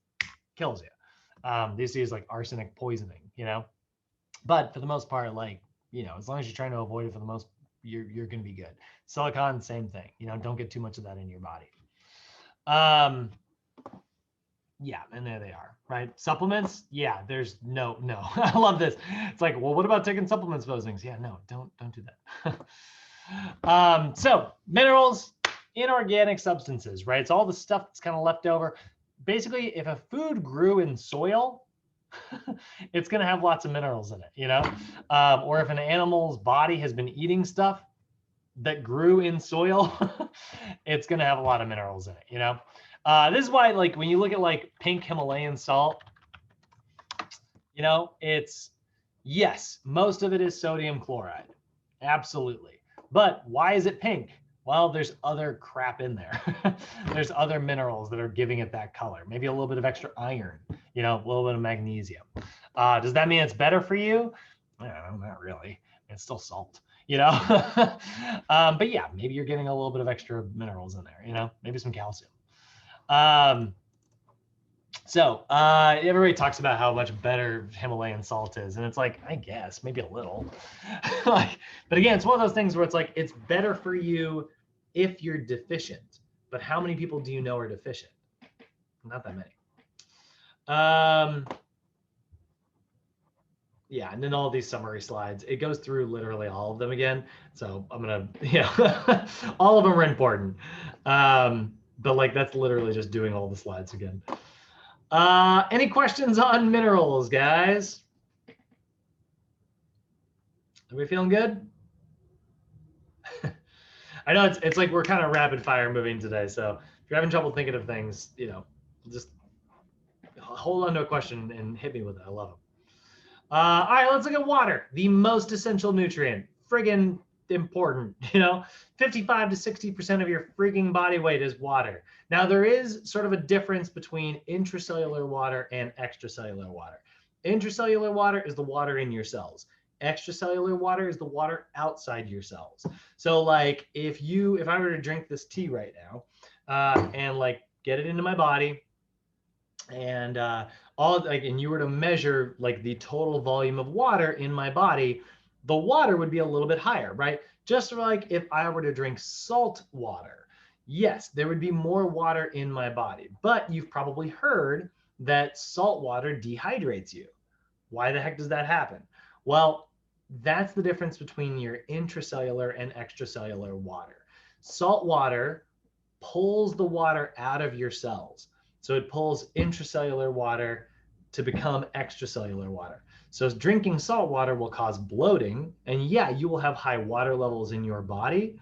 S1: kills you. This is like arsenic poisoning, but for the most part, like, as long as you're trying to avoid it for the most, you're going to be good. Silicon, same thing, don't get too much of that in your body. Yeah, and there they are, right? Supplements, yeah, there's no. I love this. It's like, well, what about taking supplements for those things? Yeah, no, don't do that. So minerals, inorganic substances, right? It's all the stuff that's kind of left over. Basically, if a food grew in soil, it's going to have lots of minerals in it, or if an animal's body has been eating stuff that grew in soil, it's going to have a lot of minerals in it, This is why, like, when you look at like pink Himalayan salt, it's, yes, most of it is sodium chloride. Absolutely. But why is it pink? Well, there's other crap in there. There's other minerals that are giving it that color. Maybe a little bit of extra iron, a little bit of magnesium. Does that mean it's better for you? No, not really. It's still salt, but yeah, maybe you're getting a little bit of extra minerals in there, maybe some calcium. So everybody talks about how much better Himalayan salt is. And it's like, I guess, maybe a little. But again, it's one of those things where it's like, it's better for you if you're deficient. But how many people do you know are deficient? Not that many. Yeah, and then all these summary slides, it goes through literally all of them again. So I'm going to, all of them are important. But like, that's literally just doing all the slides again. Any questions on minerals, guys? Are we feeling good? I know it's like we're kind of rapid fire moving today. So if you're having trouble thinking of things, just hold on to a question and hit me with it. I love them. All right, let's look at water, the most essential nutrient. Friggin' important, 55 to 60% of your freaking body weight is water. Now there is sort of a difference between intracellular water and extracellular water. Intracellular water is the water in your cells. Extracellular water is the water outside your cells. So like if I were to drink this tea right now and like get it into my body and and you were to measure like the total volume of water in my body, the water would be a little bit higher, right? Just like if I were to drink salt water, yes, there would be more water in my body. But you've probably heard that salt water dehydrates you. Why the heck does that happen? Well, that's the difference between your intracellular and extracellular water. Salt water pulls the water out of your cells. So it pulls intracellular water to become extracellular water. So drinking salt water will cause bloating. And yeah, you will have high water levels in your body,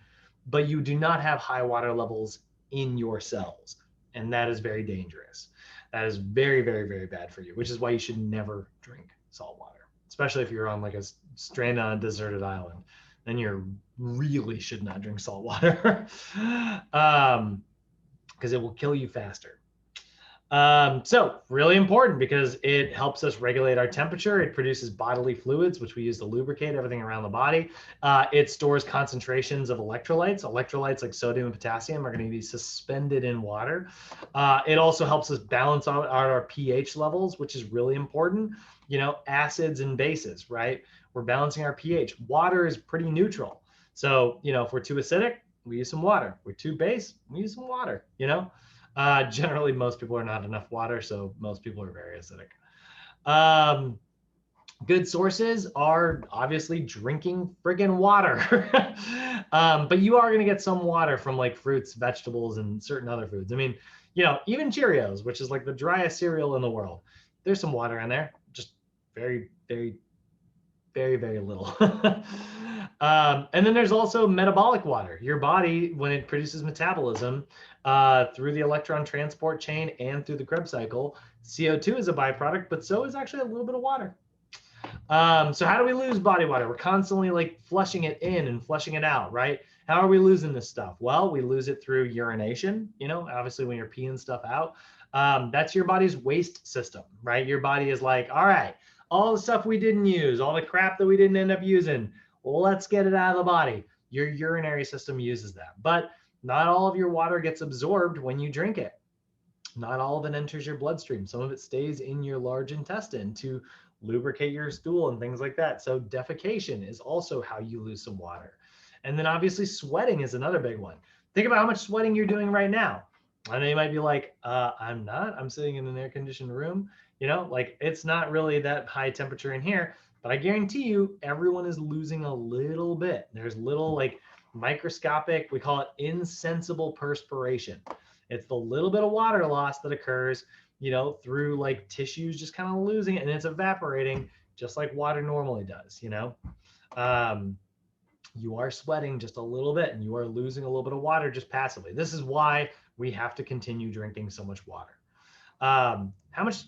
S1: but you do not have high water levels in your cells. And that is very dangerous. That is very, very, very bad for you, which is why you should never drink salt water, especially if you're on like a stranded on a deserted island. Then you really should not drink salt water because it will kill you faster. So really important because it helps us regulate our temperature. It produces bodily fluids, which we use to lubricate everything around the body. It stores concentrations of electrolytes. Electrolytes like sodium and potassium are going to be suspended in water. It also helps us balance out our pH levels, which is really important. You know, acids and bases, right? We're balancing our pH. Water is pretty neutral. So, you know, if we're too acidic, we use some water. If we're too base, we use some water, you know? Generally, most people are not enough water, so most people are very acidic. Good sources are obviously drinking friggin' water. But you are going to get some water from like fruits, vegetables, and certain other foods. I mean, you know, even Cheerios, which is like the driest cereal in the world, there's some water in there, just very, very, very, very little. And then there's also metabolic water. Your body, when it produces metabolism through the electron transport chain and through the Krebs cycle, CO2 is a byproduct, but so is actually a little bit of water. So how do we lose body water? We're constantly like flushing it in and flushing it out, right? How are we losing this stuff? Well, we lose it through urination, you know, obviously when you're peeing stuff out. That's your body's waste system, right? Your body is like, all right, all the stuff we didn't use, all the crap that we didn't end up using, well, let's get it out of the body. Your urinary system uses that. But not all of your water gets absorbed when you drink it. Not all of it enters your bloodstream. Some of it stays in your large intestine to lubricate your stool and things like that. So defecation is also how you lose some water. And then obviously sweating is another big one. Think about how much sweating you're doing right now. I know you might be like, I'm not, I'm sitting in an air conditioned room. You know, like it's not really that high temperature in here, but I guarantee you everyone is losing a little bit. There's little like microscopic, we call it insensible perspiration. It's the little bit of water loss that occurs, you know, through like tissues just kind of losing it and it's evaporating just like water normally does, you know. You are sweating just a little bit and you are losing a little bit of water just passively. This is why we have to continue drinking so much water. How much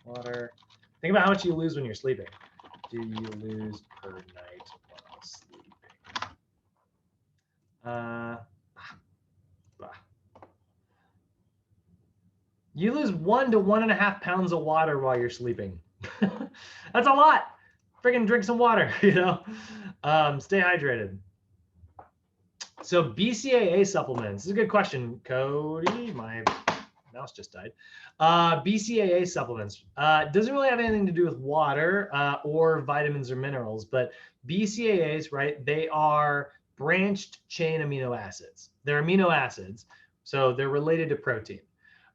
S1: water, think about how much you lose when you're sleeping. Do you lose per night while sleeping? You lose 1 to 1.5 pounds of water while you're sleeping. That's a lot. Friggin' drink some water, you know? Stay hydrated. So BCAA supplements. This is a good question, Cody. My mouse just died. BCAA supplements. Doesn't really have anything to do with water or vitamins or minerals, but BCAAs, right? They are branched chain amino acids. They're amino acids, so they're related to protein.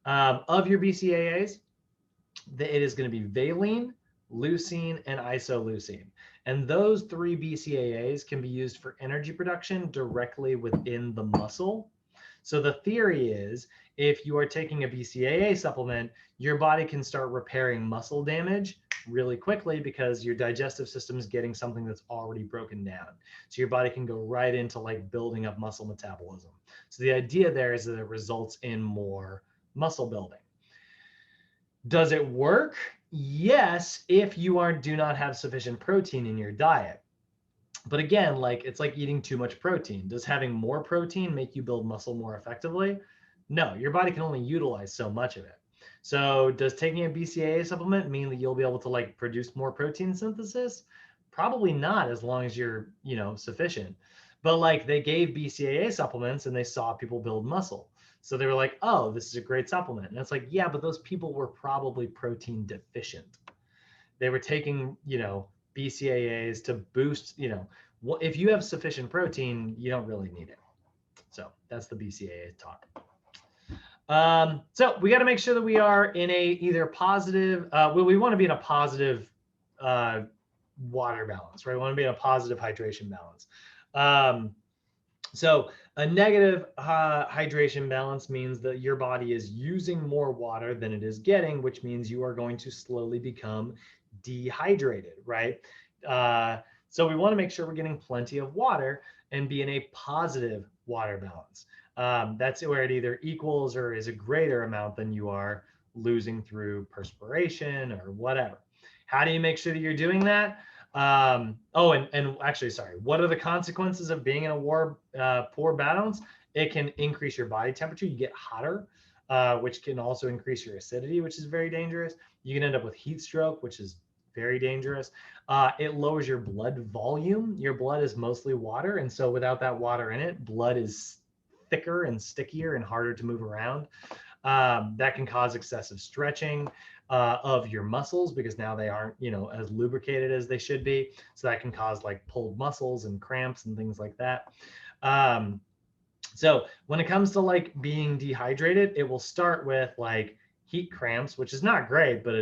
S1: Of your BCAAs, it is going to be valine, leucine, and isoleucine. And those 3 BCAAs can be used for energy production directly within the muscle. So the theory is if you are taking a BCAA supplement, your body can start repairing muscle damage really quickly because your digestive system is getting something that's already broken down. So your body can go right into like building up muscle metabolism. So the idea there is that it results in more muscle building. Does it work? Yes, if you do not have sufficient protein in your diet. But again, like it's like eating too much protein. Does having more protein make you build muscle more effectively? No, your body can only utilize so much of it. So does taking a BCAA supplement mean that you'll be able to like produce more protein synthesis? Probably not, as long as you're, you know, sufficient. But like they gave BCAA supplements and they saw people build muscle. So they were like, oh, this is a great supplement. And it's like, yeah, but those people were probably protein deficient. They were taking, BCAAs to boost, if you have sufficient protein, you don't really need it. So that's the BCAA talk. So we got to make sure that we are in a either positive, we want to be in a positive water balance, right? We want to be in a positive hydration balance. So a negative hydration balance means that your body is using more water than it is getting, which means you are going to slowly become dehydrated, right? So we want to make sure we're getting plenty of water and be in a positive water balance. That's where it either equals or is a greater amount than you are losing through perspiration or whatever. How do you make sure that you're doing that? And actually, sorry, what are the consequences of being in a poor balance? It can increase your body temperature. You get hotter, which can also increase your acidity, which is very dangerous. You can end up with heat stroke, which is very dangerous. It lowers your blood volume. Your blood is mostly water. And so without that water in it, blood is thicker and stickier and harder to move around. That can cause excessive stretching of your muscles because now they aren't, as lubricated as they should be. So that can cause like pulled muscles and cramps and things like that. So when it comes to like being dehydrated, it will start with like heat cramps, which is not great, but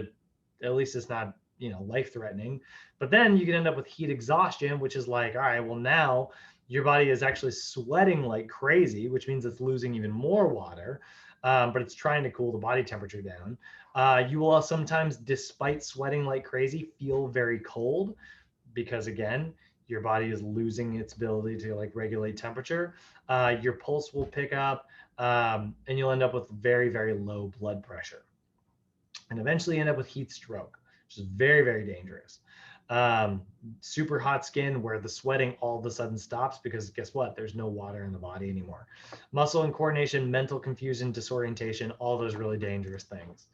S1: at least it's not, life-threatening. But then you can end up with heat exhaustion, which is like, all right, well now your body is actually sweating like crazy, which means it's losing even more water, but it's trying to cool the body temperature down. You will sometimes, despite sweating like crazy, feel very cold because, again, your body is losing its ability to like regulate temperature. Your pulse will pick up, and you'll end up with very, very low blood pressure. And eventually end up with heat stroke, which is very, very dangerous. Super hot skin where the sweating all of a sudden stops because guess what? There's no water in the body anymore. Muscle incoordination, mental confusion, disorientation, all those really dangerous things.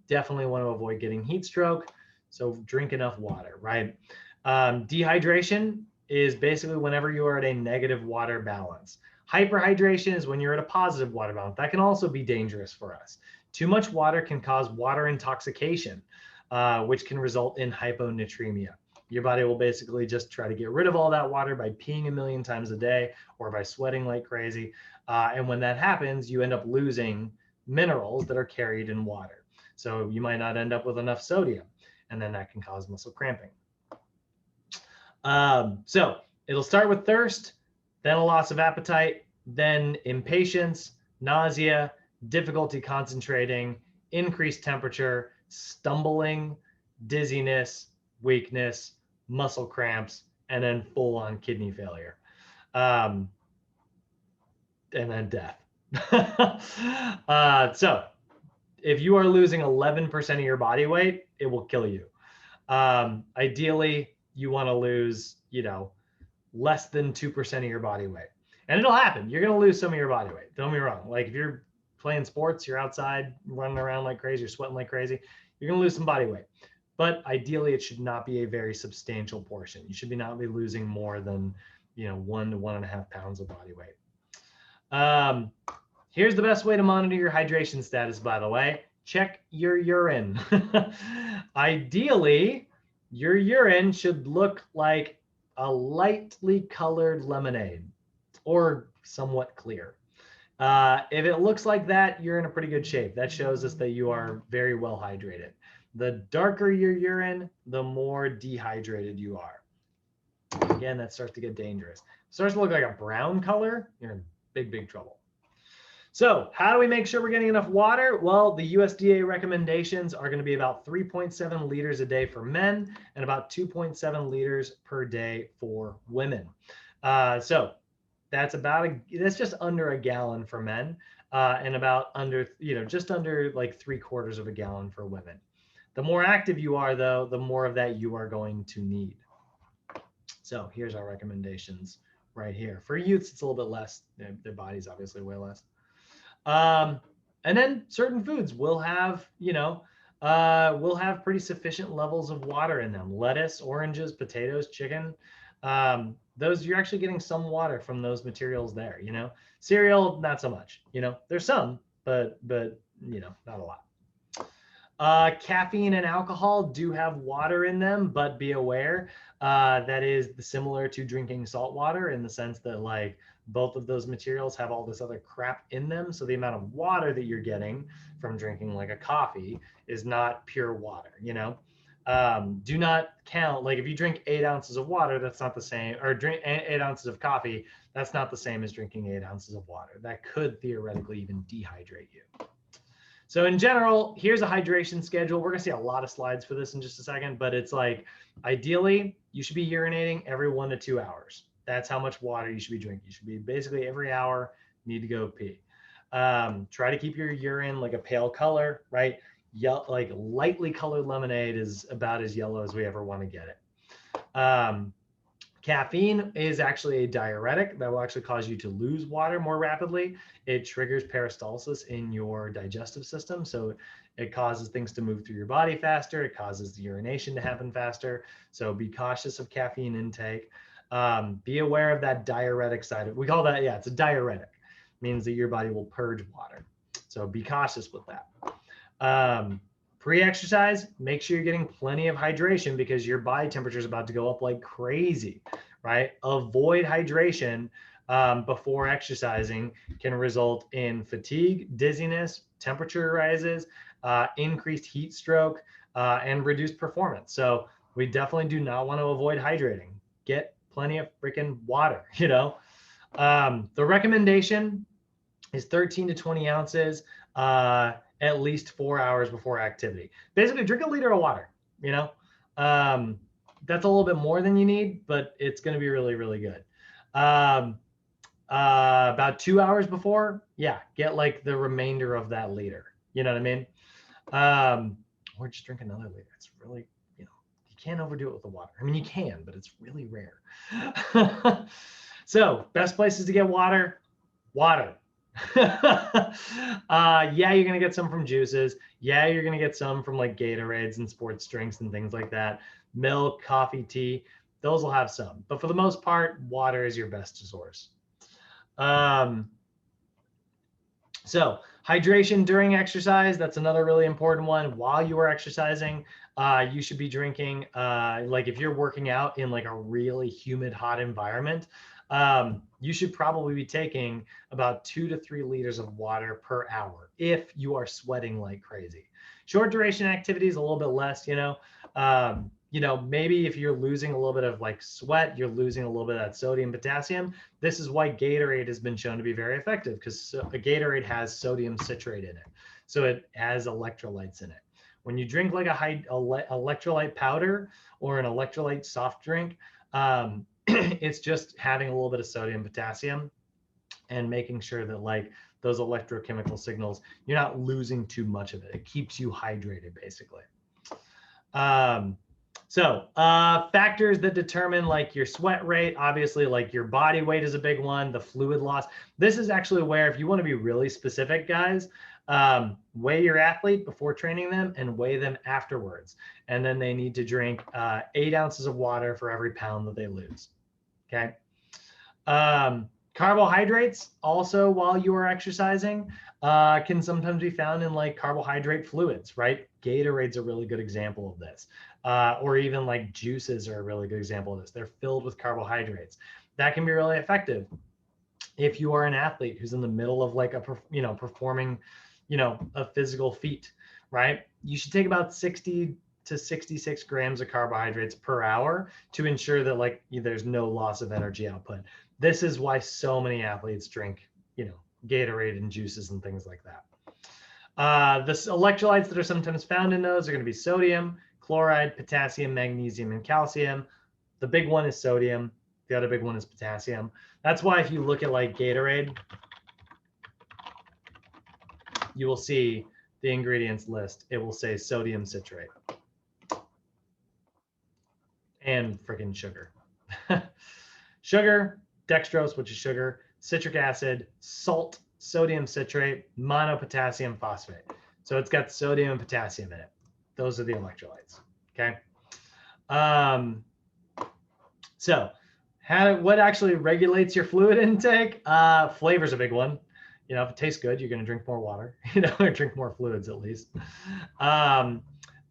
S1: Definitely want to avoid getting heat stroke. So drink enough water, right? Dehydration is basically whenever you are at a negative water balance. Hyperhydration is when you're at a positive water balance. That can also be dangerous for us. Too much water can cause water intoxication, which can result in hyponatremia. Your body will basically just try to get rid of all that water by peeing 1,000,000 times a day or by sweating like crazy. And when that happens, you end up losing minerals that are carried in water. So you might not end up with enough sodium, and then that can cause muscle cramping. So it'll start with thirst, then a loss of appetite, then impatience, nausea, difficulty concentrating, increased temperature, stumbling, dizziness, weakness, muscle cramps, and then full-on kidney failure. And then death. So if you are losing 11% of your body weight, it will kill you. Ideally, you want to lose, less than 2% of your body weight. And it'll happen. You're going to lose some of your body weight. Don't get me wrong. Like if you're playing sports, you're outside running around like crazy, you're sweating like crazy, you're going to lose some body weight. But ideally, it should not be a very substantial portion. You should not be losing more than 1 to 1.5 pounds of body weight. Here's the best way to monitor your hydration status, by the way. Check your urine. Ideally, your urine should look like a lightly colored lemonade or somewhat clear. If it looks like that, you're in a pretty good shape. That shows us that you are very well hydrated. The darker your urine, the more dehydrated you are. Again, that starts to get dangerous. It starts to look like a brown color, you're in big, big trouble. So how do we make sure we're getting enough water? Well, the USDA recommendations are going to be about 3.7 liters a day for men and about 2.7 liters per day for women. So that's just under a gallon for men and about under, just under like 3/4 of a gallon for women. The more active you are, though, the more of that you are going to need. So here's our recommendations right here. For youths, it's a little bit less. Their body's obviously way less. And then certain foods will have, will have pretty sufficient levels of water in them. Lettuce, oranges, potatoes, chicken. those, you're actually getting some water from those materials there, you know. Cereal, not so much, you know. There's some, but you know, not a lot. Caffeine and alcohol do have water in them, but be aware that is similar to drinking salt water in the sense that like both of those materials have all this other crap in them. So the amount of water that you're getting from drinking like a coffee is not pure water, you know. Do not count, like if you drink 8 ounces of water, that's not the same, or drink 8 ounces of coffee, that's not the same as drinking 8 ounces of water. That could theoretically even dehydrate you. So in general, here's a hydration schedule. We're gonna see a lot of slides for this in just a second, but it's like, ideally, you should be urinating every 1 to 2 hours. That's how much water you should be drinking. You should be basically every hour, need to go pee. Try to keep your urine like a pale color, right? Like lightly colored lemonade is about as yellow as we ever want to get it. Caffeine is actually a diuretic that will actually cause you to lose water more rapidly. It triggers peristalsis in your digestive system. So it causes things to move through your body faster. It causes the urination to happen faster. So be cautious of caffeine intake. Be aware of that diuretic side. We call that, yeah, it's a diuretic. It means that your body will purge water. So be cautious with that. Pre-exercise, make sure you're getting plenty of hydration because your body temperature is about to go up like crazy, right? Avoid hydration before exercising can result in fatigue, dizziness, temperature rises, increased heat stroke, and reduced performance. So we definitely do not want to avoid hydrating. Get plenty of freaking water, you know? The recommendation is 13 to 20 ounces at least 4 hours before activity. Basically, drink a liter of water, you know? That's a little bit more than you need, but it's going to be really, really good. About 2 hours before, yeah, get like the remainder of that liter. You know what I mean? Or just drink another liter. It's really, you know, you can't overdo it with the water. I mean, you can, but it's really rare. So best places to get water. Yeah, you're gonna get some from juices. Yeah, you're gonna get some from like Gatorades and sports drinks and things like that. Milk, coffee, tea, those will have some. But for the most part, water is your best source. So hydration during exercise, that's another really important one. While you are exercising, you should be drinking, like if you're working out in like a really humid, hot environment, you should probably be taking about 2 to 3 liters of water per hour if you are sweating like crazy. Short duration activities, a little bit less, you know. You know, maybe if you're losing a little bit of like sweat, you're losing a little bit of that sodium, potassium. This is why Gatorade has been shown to be very effective because a Gatorade has sodium citrate in it. So it has electrolytes in it. When you drink like a high electrolyte powder or an electrolyte soft drink, it's just having a little bit of sodium, potassium, and making sure that like those electrochemical signals, you're not losing too much of it. It keeps you hydrated, basically. So factors that determine like your sweat rate, obviously like your body weight is a big one, the fluid loss. This is actually where, if you want to be really specific, guys, weigh your athlete before training them and weigh them afterwards. And then they need to drink 8 ounces of water for every pound that they lose. Okay. Carbohydrates also while you are exercising can sometimes be found in like carbohydrate fluids, right? Gatorade's a really good example of this. Or even like juices are a really good example of this. They're filled with carbohydrates. That can be really effective if you are an athlete who's in the middle of like a, you know, performing, you know, a physical feat, right? You should take about 60 to 66 grams of carbohydrates per hour to ensure that like there's no loss of energy output. This is why so many athletes drink, you know, Gatorade and juices and things like that. The electrolytes that are sometimes found in those are going to be sodium, chloride, potassium, magnesium, and calcium. The big one is sodium. The other big one is potassium. That's why if you look at like Gatorade, you will see the ingredients list. It will say sodium citrate and freaking sugar. Sugar, dextrose, which is sugar, citric acid, salt, sodium citrate, monopotassium phosphate. So it's got sodium and potassium in it. Those are the electrolytes, okay? So What actually regulates your fluid intake? Flavor's a big one. You know, if it tastes good, you're going to drink more water, you know, or drink more fluids at least. The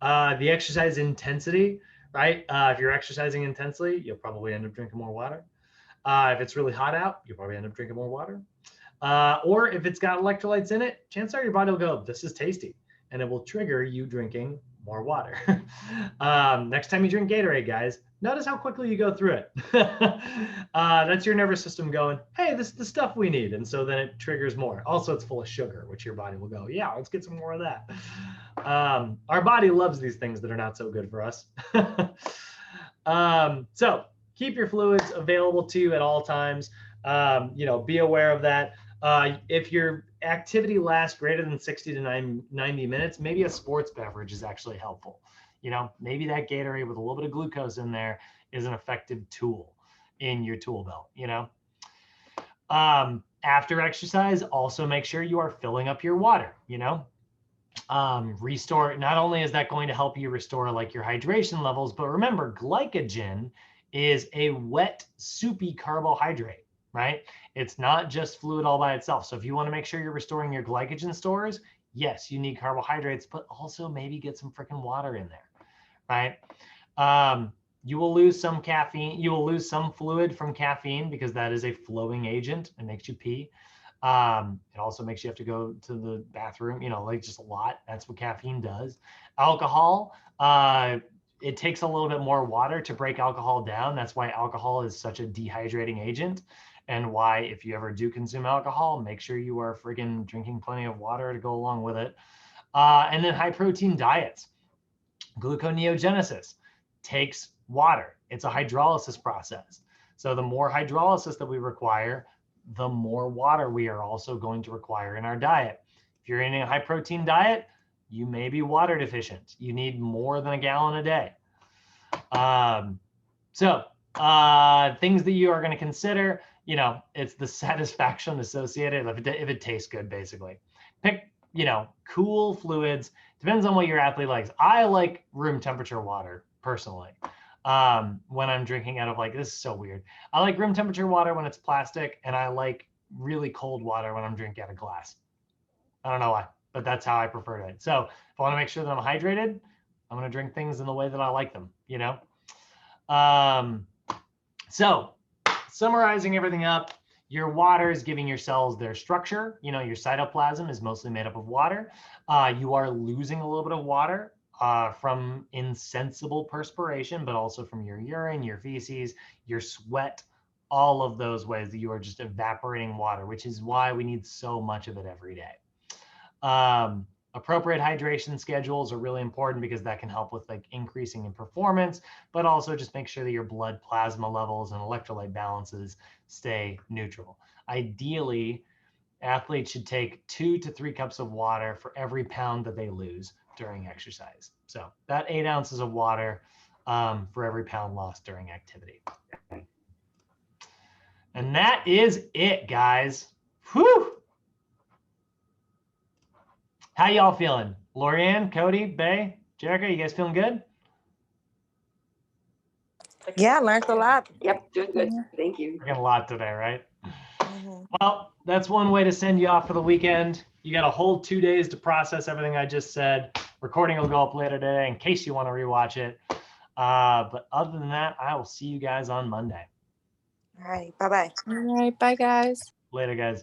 S1: exercise intensity, right? If you're exercising intensely, you'll probably end up drinking more water. If it's really hot out, you'll probably end up drinking more water. Or if it's got electrolytes in it, chances are your body will go, this is tasty. And it will trigger you drinking more water. Next time you drink Gatorade, guys, notice how quickly you go through it. That's your nervous system going, hey, this is the stuff we need. And so then it triggers more. Also, it's full of sugar, which your body will go, yeah, let's get some more of that. Our body loves these things that are not so good for us. So keep your fluids available to you at all times. You know, be aware of that. If your activity lasts greater than 60 to 90 minutes, maybe a sports beverage is actually helpful. You know, maybe that Gatorade with a little bit of glucose in there is an effective tool in your tool belt, you know. After exercise, also make sure you are filling up your water, you know. Restore, not only is that going to help you restore like your hydration levels, but remember, glycogen is a wet, soupy carbohydrate, right? It's not just fluid all by itself. So if you want to make sure you're restoring your glycogen stores, yes, you need carbohydrates, but also maybe get some freaking water in there, right? You will lose some caffeine. You will lose some fluid from caffeine because that is a flowing agent. It makes you pee. It also makes you have to go to the bathroom, you know, like just a lot. That's what caffeine does. Alcohol, it takes a little bit more water to break alcohol down. That's why alcohol is such a dehydrating agent. And why, if you ever do consume alcohol, make sure you are friggin' drinking plenty of water to go along with it. And then high protein diets. Gluconeogenesis takes water. It's a hydrolysis process. So the more hydrolysis that we require, the more water we are also going to require in our diet. If you're eating a high protein diet, you may be water deficient. You need more than a gallon a day. Things that you are going to consider, you know, it's the satisfaction associated if it tastes good, basically. Pick, you know, cool fluids. Depends on what your athlete likes. I like room temperature water personally. When I'm drinking out of, like, this is so weird. I like room temperature water when it's plastic, and I like really cold water when I'm drinking out of glass. I don't know why, but that's how I prefer it. So if I want to make sure that I'm hydrated, I'm going to drink things in the way that I like them, you know? So summarizing everything up, your water is giving your cells their structure. You know, your cytoplasm is mostly made up of water. You are losing a little bit of water from insensible perspiration, but also from your urine, your feces, your sweat, all of those ways that you are just evaporating water, which is why we need so much of it every day. Appropriate hydration schedules are really important because that can help with like increasing in performance, but also just make sure that your blood plasma levels and electrolyte balances stay neutral. Ideally, athletes should take 2 to 3 cups of water for every pound that they lose during exercise. So about 8 ounces of water for every pound lost during activity. And that is it, guys. Whew. How y'all feeling? Lorianne, Cody, Bay, Jerica, you guys feeling good?
S4: Yeah, learned a lot.
S2: Yep, doing good. Thank you.
S1: We're getting a lot today, right? Well, that's one way to send you off for the weekend. You got a whole 2 days to process everything I just said. Recording will go up later today in case you want to rewatch it. But other than that, I will see you guys on Monday.
S4: All right. Bye-bye.
S5: All right. Bye, guys.
S1: Later, guys.